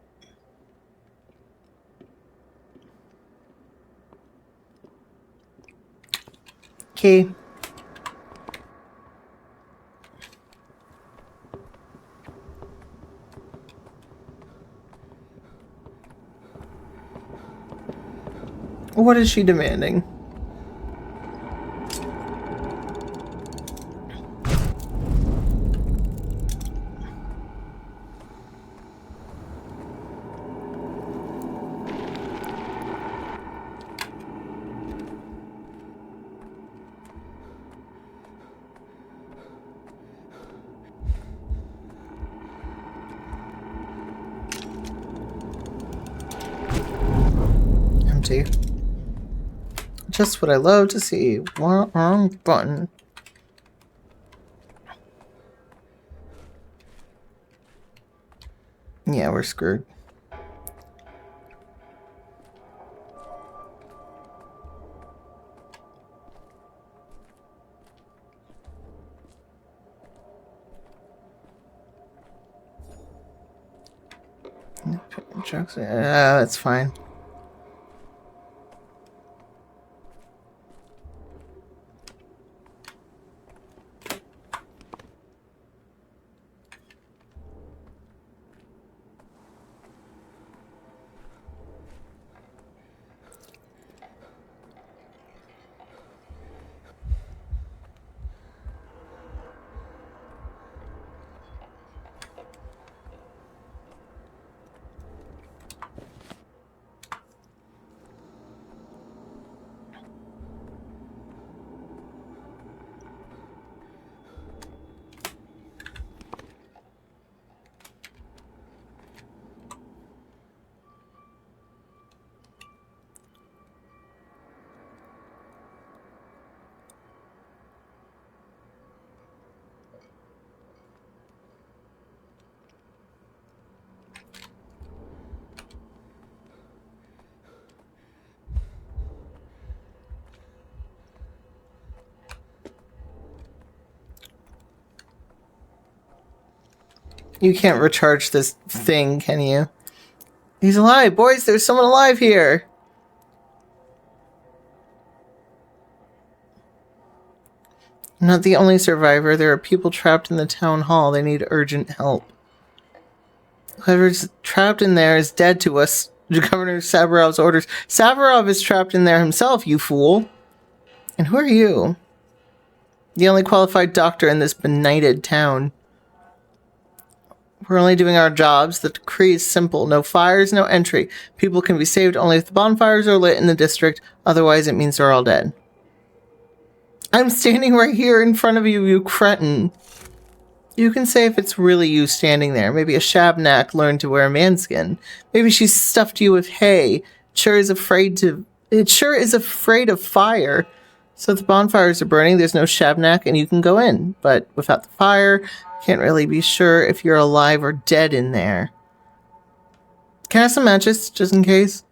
Okay. What is she demanding? empty. Just what I love to see. Wrong button. Yeah, we're screwed. That's fine. You can't recharge this thing, can you? He's alive, boys! There's someone alive here! I'm not the only survivor. There are people trapped in the town hall. They need urgent help. Whoever's trapped in there is dead to us. Governor Sabarov's orders. Sabarov is trapped in there himself, you fool! And who are you? The only qualified doctor in this benighted town. We're only doing our jobs. The decree is simple. No fires, no entry. People can be saved only if the bonfires are lit in the district. Otherwise, it means they're all dead. I'm standing right here in front of you, you cretin. You can say if it's really you standing there. Maybe a Shabnak learned to wear manskin. Maybe she stuffed you with hay. It sure is afraid of fire. So if the bonfires are burning, there's no Shabnak and you can go in. But without the fire, can't really be sure if you're alive or dead in there. Can I have some matches, just in case?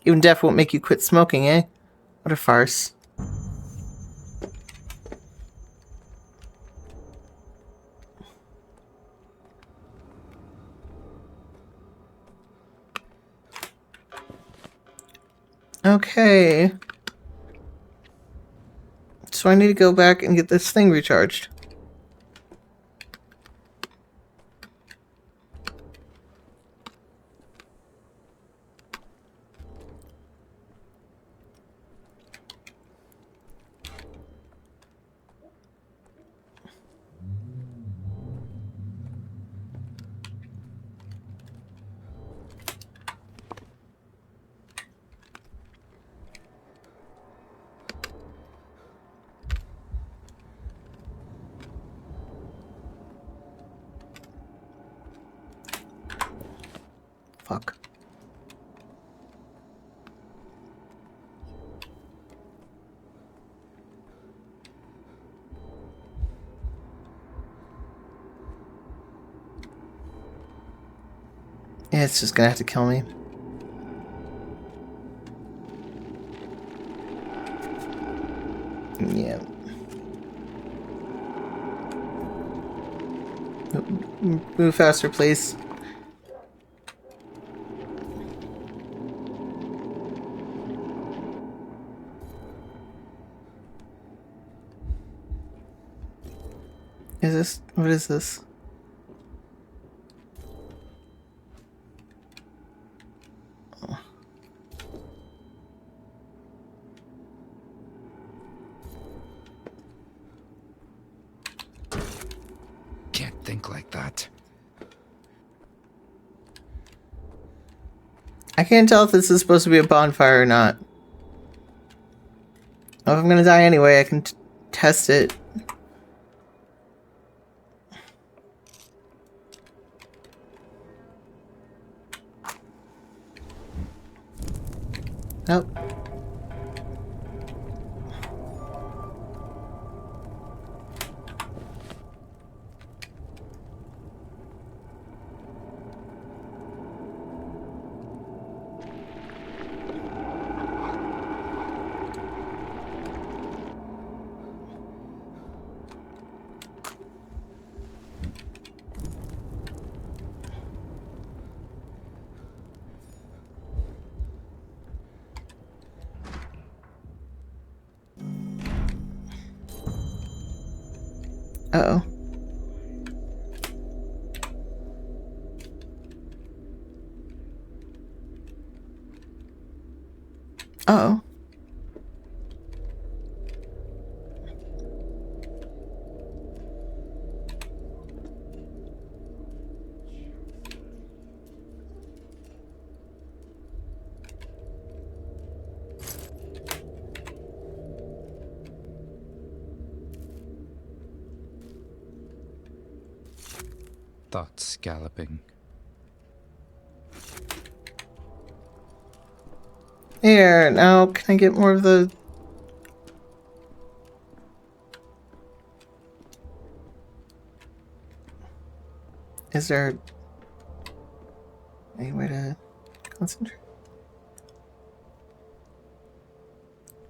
Even death won't make you quit smoking, eh? What a farce. Okay. So I need to go back and get this thing recharged. Fuck. Yeah, it's just gonna have to kill me. Yeah. Move faster, please. What is this? Oh. Can't think like that. I can't tell if this is supposed to be a bonfire or not. Well, if I'm gonna die anyway, I can test it. Nope. Uh-oh. Uh-oh. Thoughts galloping. Here, now can I get more of the... Is there any way to concentrate?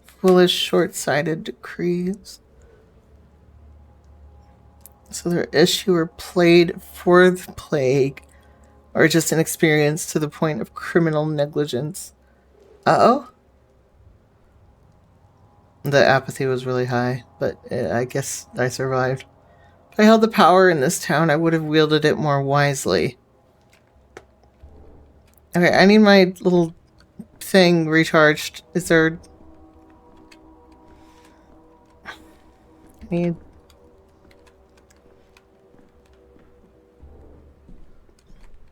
Foolish, short-sighted decrees. So their issue or played for the plague, or just an experience to the point of criminal negligence. Uh-oh. The apathy was really high, but I guess I survived. If I held the power in this town, I would have wielded it more wisely. Okay, I need my little thing recharged. Is there... I need...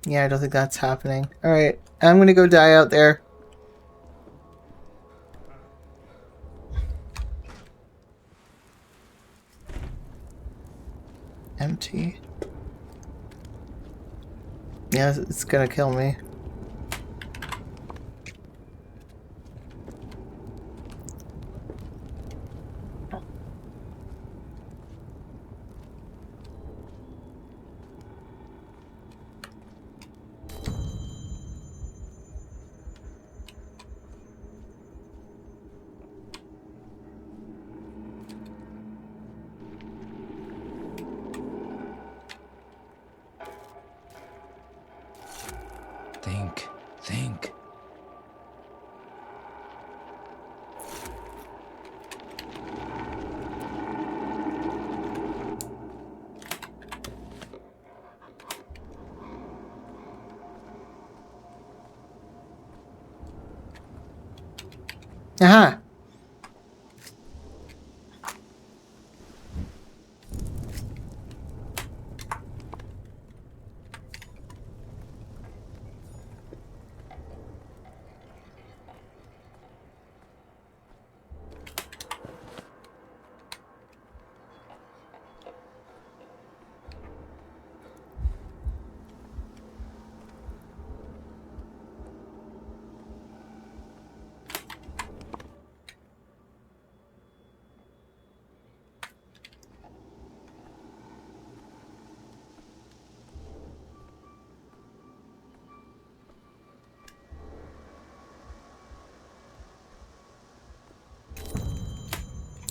Yeah, I don't think that's happening. Alright, I'm gonna go die out there. Empty. Yeah, it's gonna kill me. Think. Aha!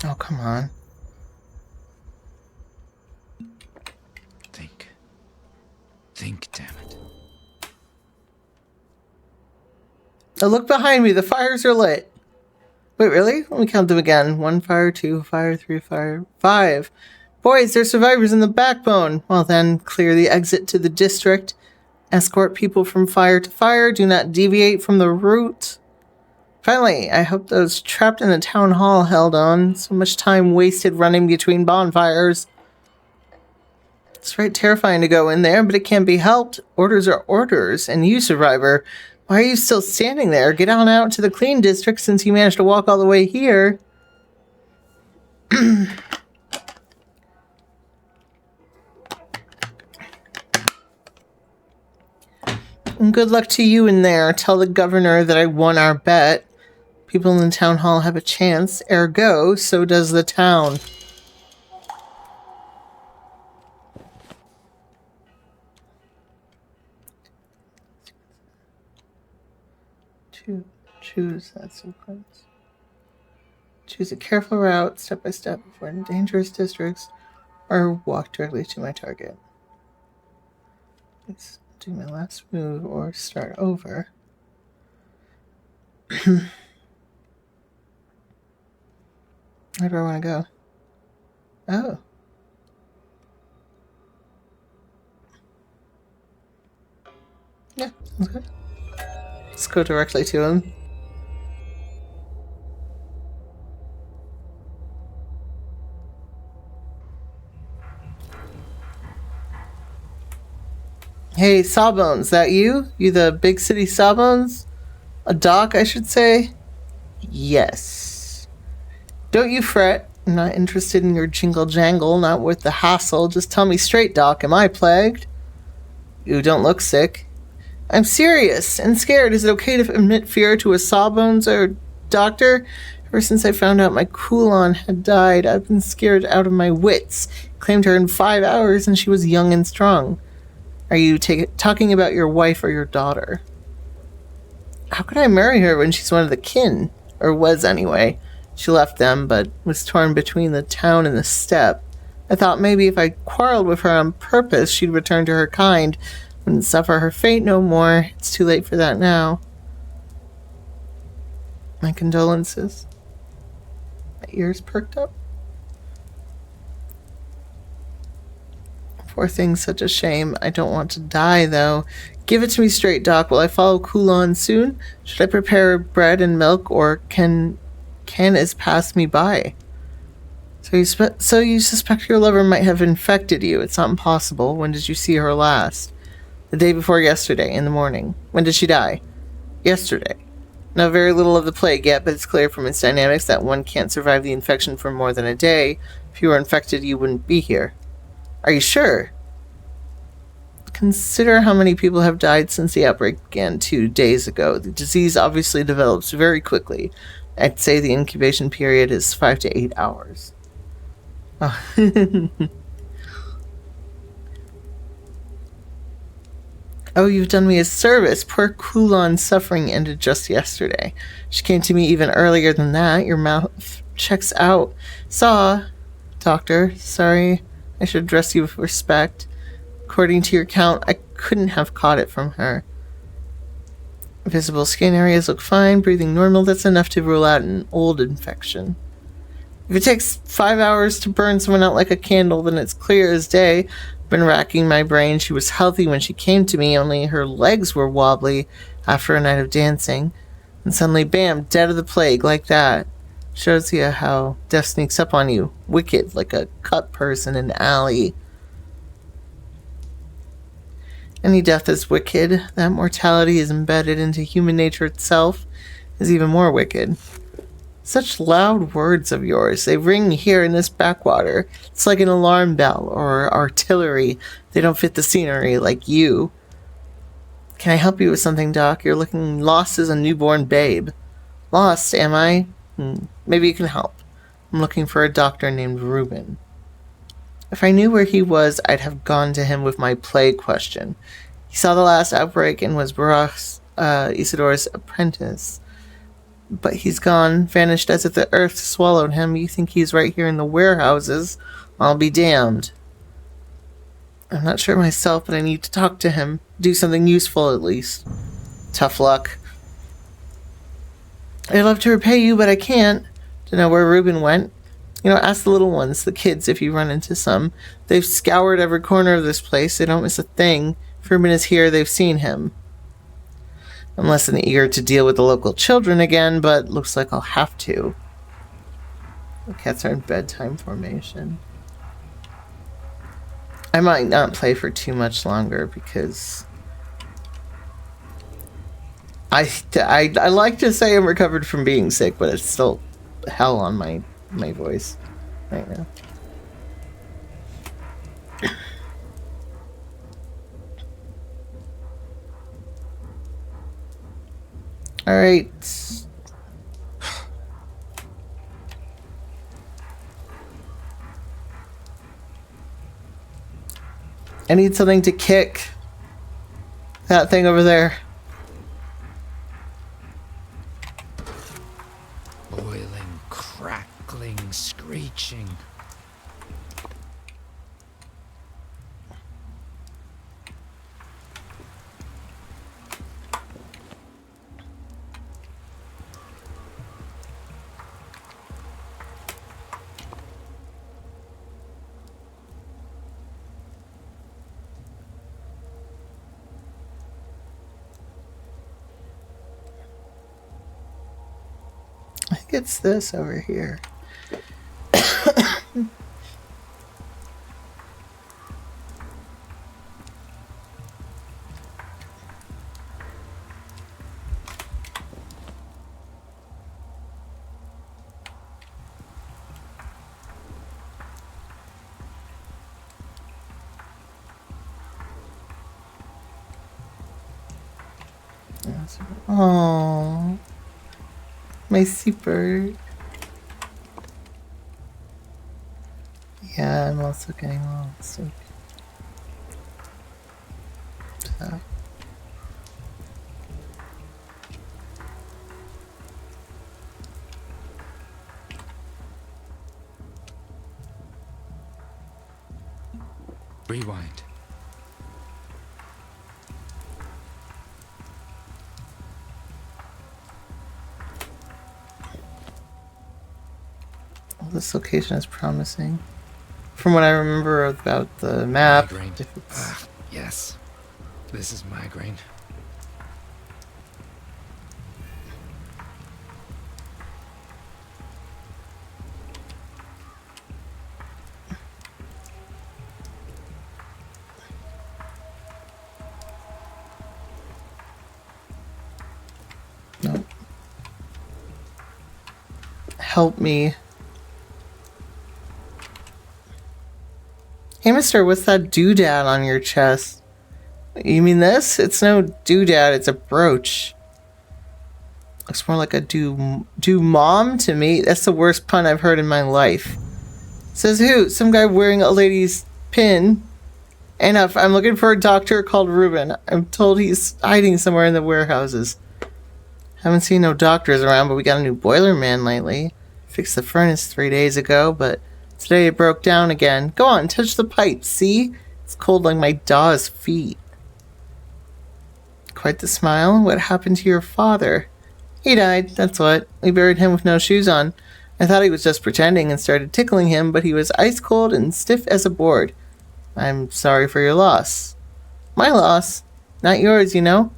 Oh, come on. Think, damn it. Oh, look behind me. The fires are lit. Wait, really? Let me count them again. 1 fire, 2 fire, 3 fire, 5. Boys, there's survivors in the backbone. Well then, clear the exit to the district. Escort people from fire to fire. Do not deviate from the route. Finally, I hope those trapped in the town hall held on. So much time wasted running between bonfires. It's right terrifying to go in there, but it can't be helped. Orders are orders, and you, survivor, why are you still standing there? Get on out to the clean district since you managed to walk all the way here. And good luck to you in there. Tell the governor that I won our bet. People in the town hall have a chance, ergo, so does the town. Choose that sequence. Choose a careful route, step by step, avoid dangerous districts, or walk directly to my target. Let's do my last move or start over. Where do I want to go? Oh. Yeah, sounds good. Let's go directly to him. Hey, Sawbones, that you? You the big city Sawbones? A doc, I should say? Yes. Don't you fret. I'm not interested in your jingle jangle, not worth the hassle. Just tell me straight, Doc, am I plagued? You don't look sick. I'm serious and scared. Is it okay to admit fear to a Sawbones or doctor? Ever since I found out my Kulon had died, I've been scared out of my wits. Claimed her in 5 hours and she was young and strong. Are you talking about your wife or your daughter? How could I marry her when she's one of the kin? Or was anyway. She left them, but was torn between the town and the steppe. I thought maybe if I quarreled with her on purpose, she'd return to her kind, wouldn't suffer her fate no more. It's too late for that now. My condolences. My ears perked up. Poor thing, such a shame. I don't want to die, though. Give it to me straight, Doc. Will I follow Kulon soon? Should I prepare bread and milk, or can is pass me by? So you suspect your lover might have infected you. It's not impossible. When did you see her last? The day before yesterday, in the morning. When did she die? Yesterday. Know very little of the plague yet, but it's clear from its dynamics that one can't survive the infection for more than a day. If you were infected, you wouldn't be here. Are you sure? Consider how many people have died since the outbreak began 2 days ago. The disease obviously develops very quickly. I'd say the incubation period is 5 to 8 hours. Oh. Oh, you've done me a service. Poor Kulon's suffering ended just yesterday. She came to me even earlier than that. Your mouth checks out. Doctor, sorry. I should address you with respect. According to your count, I couldn't have caught it from her. Visible skin areas look fine, breathing normal. That's enough to rule out an old infection. If it takes 5 hours to burn someone out like a candle, then it's clear as day. I've been racking my brain. She was healthy when she came to me, only her legs were wobbly after a night of dancing. And suddenly, bam, dead of the plague like that. Shows you how death sneaks up on you. Wicked, like a cut person in an alley. Any death is wicked. That mortality is embedded into human nature itself is even more wicked. Such loud words of yours. They ring here in this backwater. It's like an alarm bell or artillery. They don't fit the scenery like you. Can I help you with something, Doc? You're looking lost as a newborn babe. Lost, am I? Maybe you can help. I'm looking for a doctor named Reuben. If I knew where he was, I'd have gone to him with my plague question. He saw the last outbreak and was Baruch Isidore's apprentice. But he's gone, vanished as if the earth swallowed him. You think he's right here in the warehouses? I'll be damned. I'm not sure myself, but I need to talk to him. Do something useful, at least. Tough luck. I'd love to repay you, but I can't. To know where Reuben went. Ask the little ones, the kids, if you run into some. They've scoured every corner of this place. They don't miss a thing. If Reuben is here, they've seen him. I'm less than eager to deal with the local children again, but looks like I'll have to. The cats are in bedtime formation. I might not play for too much longer because I like to say I'm recovered from being sick, but it's still hell on my voice right now. Alright. I need something to kick that thing over there. Boiling, crackling, screeching. I think it's this over here. Oh, my seabird. Yeah, I'm also getting a little sick. So. Rewind. Well, this location is promising. From what I remember about the map. Migraine. Yes. This is migraine. Nope. Help me. Hey, mister, what's that doodad on your chest? You mean this? It's no doodad, it's a brooch. Looks more like a do-mom to me. That's the worst pun I've heard in my life. Says who? Some guy wearing a lady's pin. Enough. I'm looking for a doctor called Ruben. I'm told he's hiding somewhere in the warehouses. Haven't seen no doctors around, but we got a new boiler man lately. Fixed the furnace 3 days ago, but today it broke down again. Go on, touch the pipe, see? It's cold like my daw's feet. Quite the smile. What happened to your father? He died, that's what. We buried him with no shoes on. I thought he was just pretending and started tickling him, but he was ice cold and stiff as a board. I'm sorry for your loss. My loss? Not yours, you know?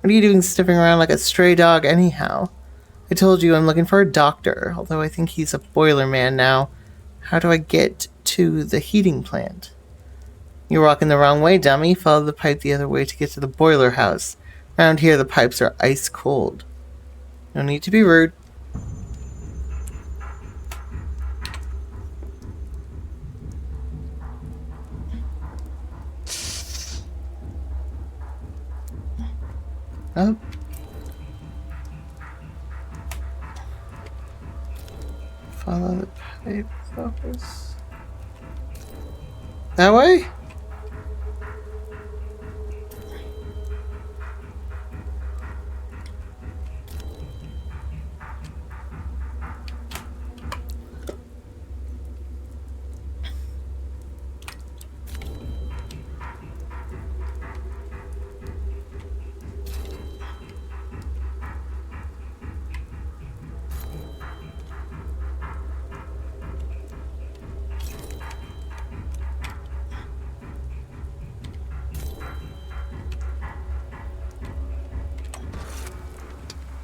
What are you doing sniffing around like a stray dog anyhow? I told you I'm looking for a doctor, although I think he's a boiler man now. How do I get to the heating plant? You're walking the wrong way, dummy. Follow the pipe the other way to get to the boiler house. Around here, the pipes are ice cold. No need to be rude. Oh. Follow the pipe focus. That way?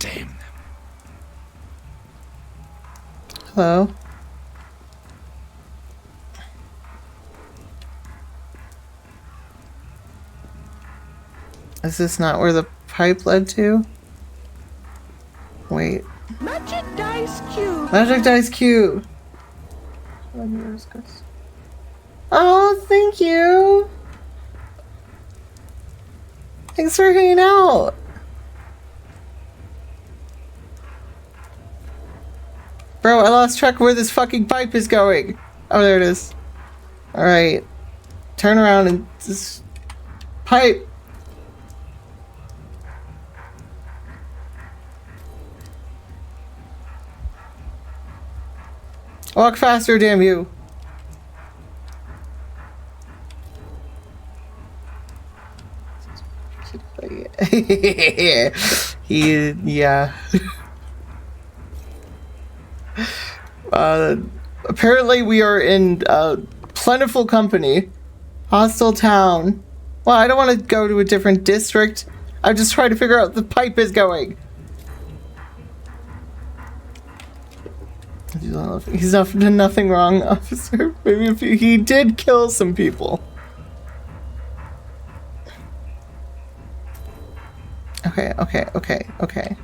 Damn. Hello. Is this not where the pipe led to? Wait. Magic dice cube. Magic dice cube. Oh, thank you. Thanks for hanging out. Bro, I lost track of where this fucking pipe is going. Oh, there it is. Alright. turn around and just pipe. Walk faster, damn you. Yeah. Apparently we are in plentiful company. Hostile town. Well, I don't want to go to a different district. I'm just trying to figure out the pipe is going. He's done nothing wrong, officer. Maybe if he did kill some people. Okay.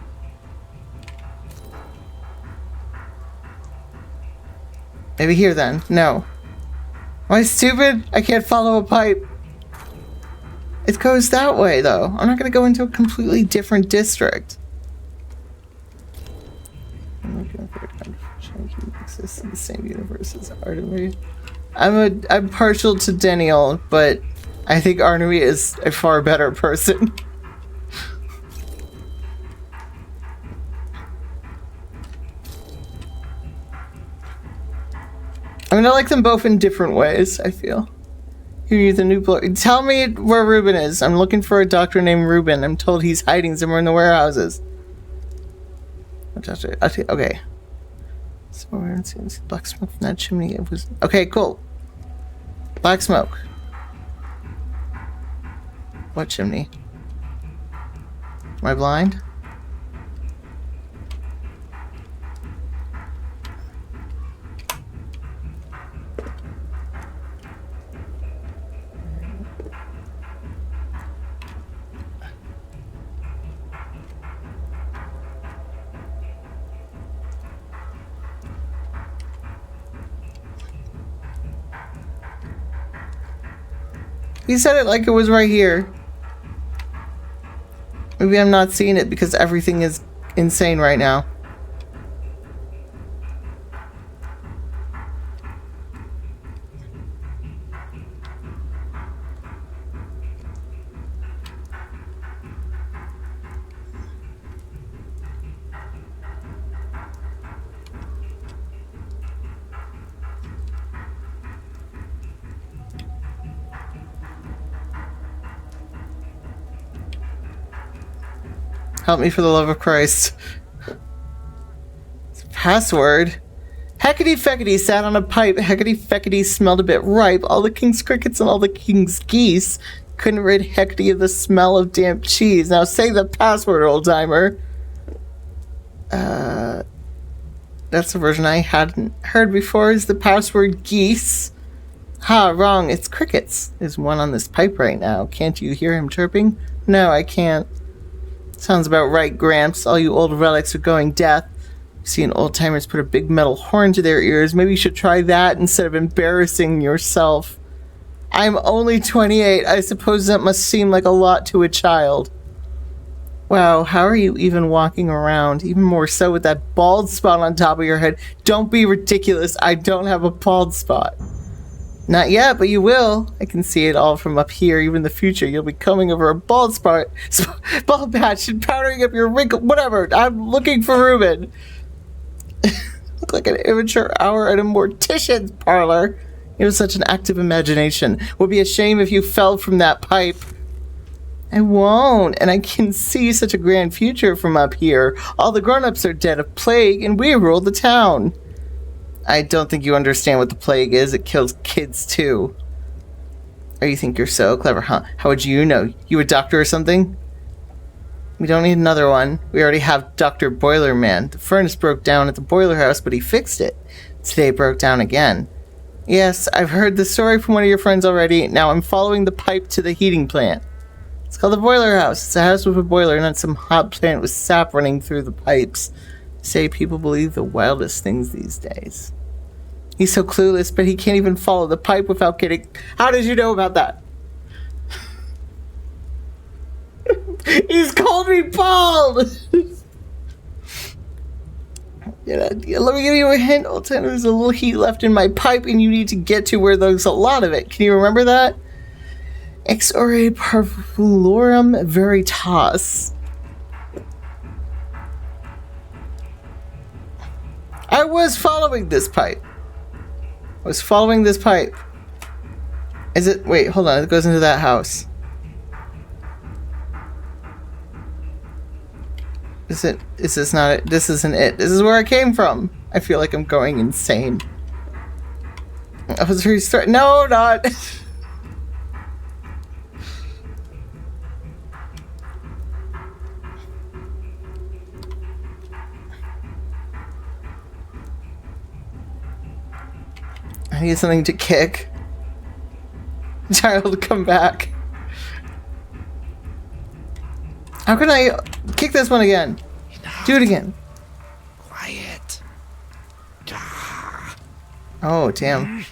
Maybe here then. No. Am I stupid? I can't follow a pipe. It goes that way though. I'm not gonna go into a completely different district. Exists in the same universe as Artemis. I'm partial to Daniel, but I think Artemis is a far better person. I mean, I like them both in different ways, I feel. You're the new bloke. Tell me where Ruben is. I'm looking for a doctor named Ruben. I'm told he's hiding somewhere in the warehouses. Okay. So we're in black smoke from that chimney. It was okay, cool. Black smoke. What chimney? Am I blind? He said it like it was right here. Maybe I'm not seeing it because everything is insane right now. Help me for the love of Christ. Password. Heckety feckety sat on a pipe. Heckety feckety smelled a bit ripe. All the king's crickets and all the king's geese couldn't rid Heckety of the smell of damp cheese. Now say the password, old timer. That's the version I hadn't heard before. Is the password geese? Ha, wrong. It's crickets. There's one on this pipe right now. Can't you hear him chirping? No, I can't. Sounds about right, Gramps. All you old relics are going deaf. Seeing old timers put a big metal horn to their ears. Maybe you should try that instead of embarrassing yourself. I'm only 28. I suppose that must seem like a lot to a child. Wow, how are you even walking around? Even more so with that bald spot on top of your head. Don't be ridiculous. I don't have a bald spot. Not yet, but you will. I can see it all from up here. Even in the future, you'll be coming over a bald spot, bald patch, and powdering up your wrinkle. Whatever. I'm looking for Ruben. Look like an immature hour at a mortician's parlor. You have such an active imagination. Would be a shame if you fell from that pipe. I won't, and I can see such a grand future from up here. All the grown-ups are dead of plague, and we rule the town. I don't think you understand what the plague is. It kills kids, too. Oh, you think you're so clever, huh? How would you know? You a doctor or something? We don't need another one. We already have Dr. Boilerman. The furnace broke down at the boiler house, but he fixed it. Today it broke down again. Yes, I've heard the story from one of your friends already. Now I'm following the pipe to the heating plant. It's called the boiler house. It's a house with a boiler, not some hot plant with sap running through the pipes. Say people believe the wildest things these days. He's so clueless, but he can't even follow the pipe without getting... How did you know about that? He's called me bald! Let me give you a hint. Old time, there's a little heat left in my pipe, and you need to get to where there's a lot of it. Can you remember that? Ex ore parvulorum veritas. I was following this pipe. Is it? Wait, hold on. It goes into that house. Is it? Is this not it? This isn't it. This is where I came from. I feel like I'm going insane. I was restart. No, not. I need something to kick. Child, come back. How can I kick this one again? Do it again. Quiet. Oh, damn.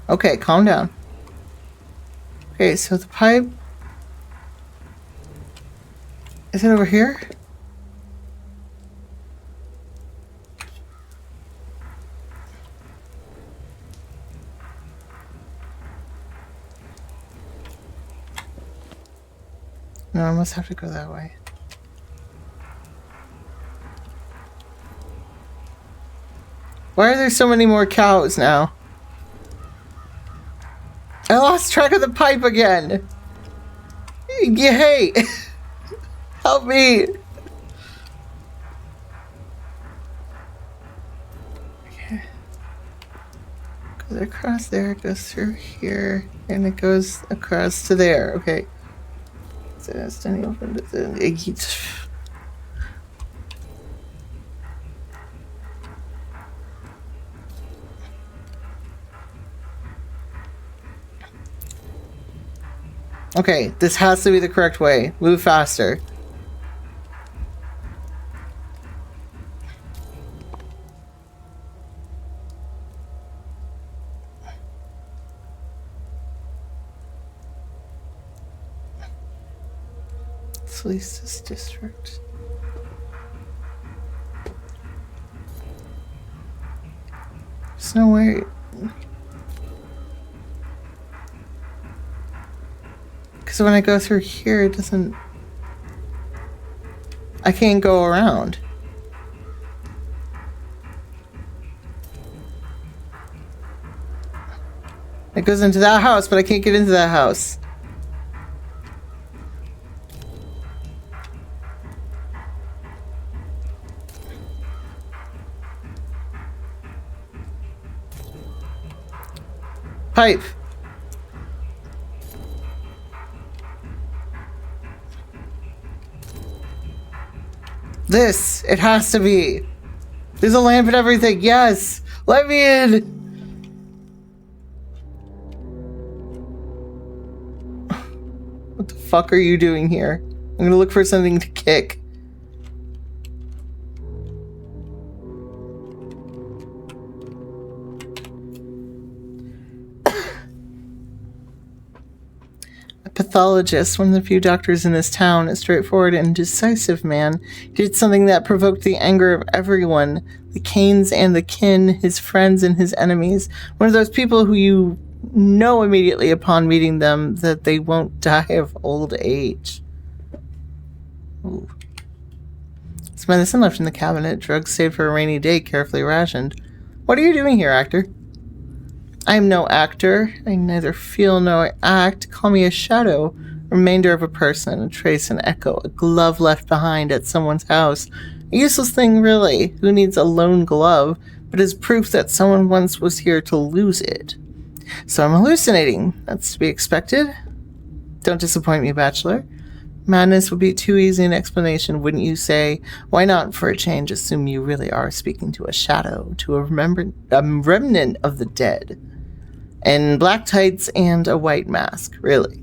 Okay, calm down. Okay, so the pipe... Is it over here? No, I must have to go that way. Why are there so many more cows now? I lost track of the pipe again! Yeah, hey! Help me! Okay. Goes across there, it goes through here, and it goes across to there. Okay. So that's standing open to the... Okay, this has to be the correct way. Move faster. Let's lease this district. There's no way... Because when I go through here, it doesn't... I can't go around. It goes into that house, but I can't get into that house. Pipe. This, it has to be. There's a lamp and everything. Yes, let me in. What the fuck are you doing here? I'm gonna look for something to kick. Pathologist, one of the few doctors in this town, a straightforward and decisive man, did something that provoked the anger of everyone, the Canes and the kin, his friends and his enemies. One of those people who you know immediately upon meeting them that they won't die of old age. Ooh. Some medicine left in the cabinet, drugs saved for a rainy day, carefully rationed. What are you doing here, actor? I am no actor. I neither feel nor act. Call me a shadow, remainder of a person, a trace, an echo, a glove left behind at someone's house. A useless thing, really. Who needs a lone glove, but as proof that someone once was here to lose it? So I'm hallucinating. That's to be expected. Don't disappoint me, Bachelor. Madness would be too easy an explanation, wouldn't you say? Why not, for a change, assume you really are speaking to a shadow, to a remnant of the dead? In black tights and a white mask, really.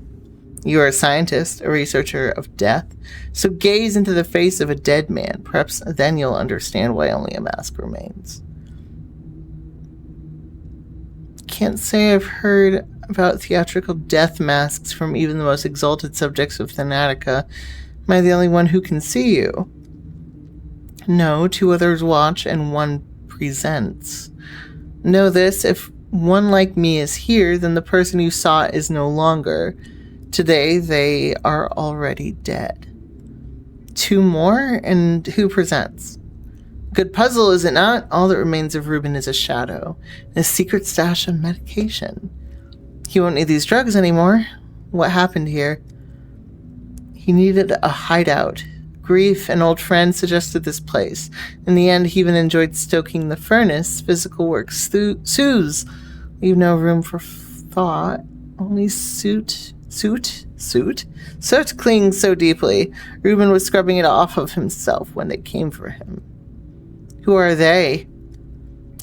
You are a scientist, a researcher of death, so gaze into the face of a dead man. Perhaps then you'll understand why only a mask remains. Can't say I've heard about theatrical death masks from even the most exalted subjects of Thanatica. Am I the only one who can see you? No, 2 others watch and 1 presents. Know this, if one like me is here, then the person you sought is no longer. Today, they are already dead. 2 more, and who presents? Good puzzle, is it not? All that remains of Reuben is a shadow, and a secret stash of medication. He won't need these drugs anymore. What happened here? He needed a hideout. Grief and old friends suggested this place. In the end, he even enjoyed stoking the furnace. Physical work soothes. Leave no room for thought. Only soot clings so deeply. Reuben was scrubbing it off of himself when they came for him. Who are they?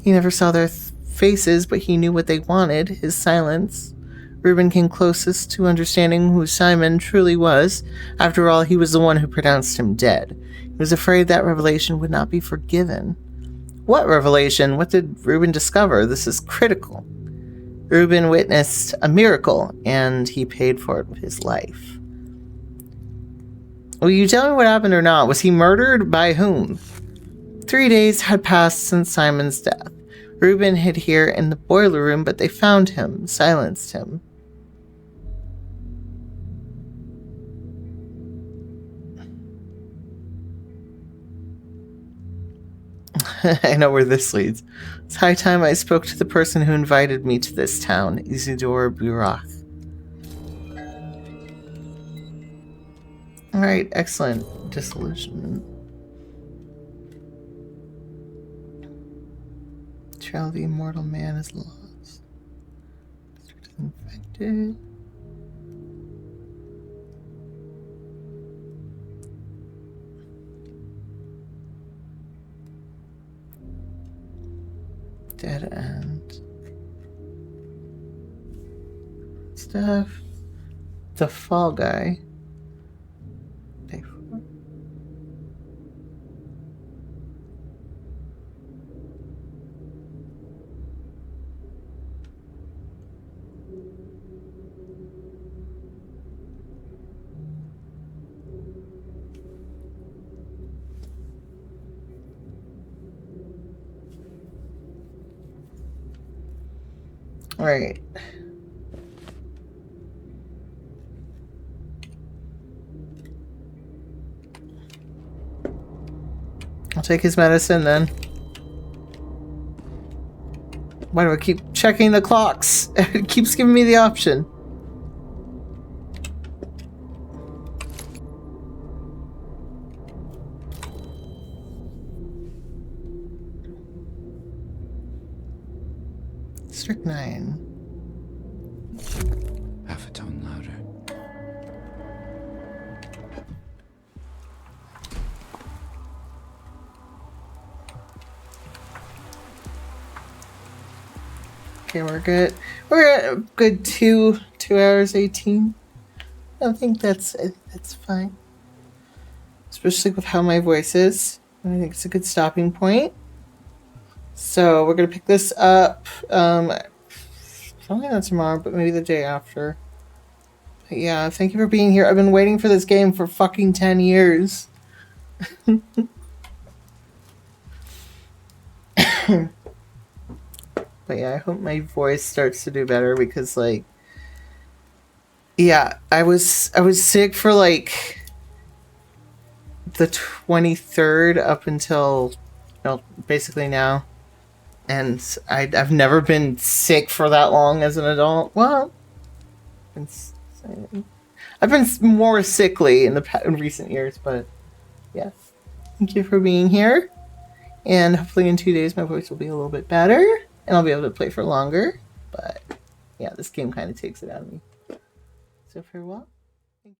He never saw their faces, but he knew what they wanted, his silence. Reuben came closest to understanding who Simon truly was. After all, he was the one who pronounced him dead. He was afraid that revelation would not be forgiven. What revelation? What did Reuben discover? This is critical. Reuben witnessed a miracle, and he paid for it with his life. Will you tell me what happened or not? Was he murdered? By whom? 3 days had passed since Simon's death. Reuben hid here in the boiler room, but they found him, silenced him. I know where this leads. It's high time I spoke to the person who invited me to this town, Isidore Burak. Alright, excellent. Disillusionment. Trail of the immortal man is lost. Infected. Dead end. Stuff. The fall guy. Day 4. All right. I'll take his medicine then. Why do I keep checking the clocks? It keeps giving me the option. Strychnine. Half a tone louder. Okay, we're good. We're at a good 2 hours 18. I think that's fine. Especially with how my voice is. I think it's a good stopping point. So we're gonna pick this up. Probably not tomorrow, but maybe the day after. But yeah, thank you for being here. I've been waiting for this game for fucking 10 years. But yeah, I hope my voice starts to do better because, like, yeah, I was sick for like the 23rd up until, well, basically now. And I've never been sick for that long as an adult. Well, I've been more sickly in recent years, but yeah. Thank you for being here. And hopefully in 2 days my voice will be a little bit better. And I'll be able to play for longer. But yeah, this game kind of takes it out of me. So farewell.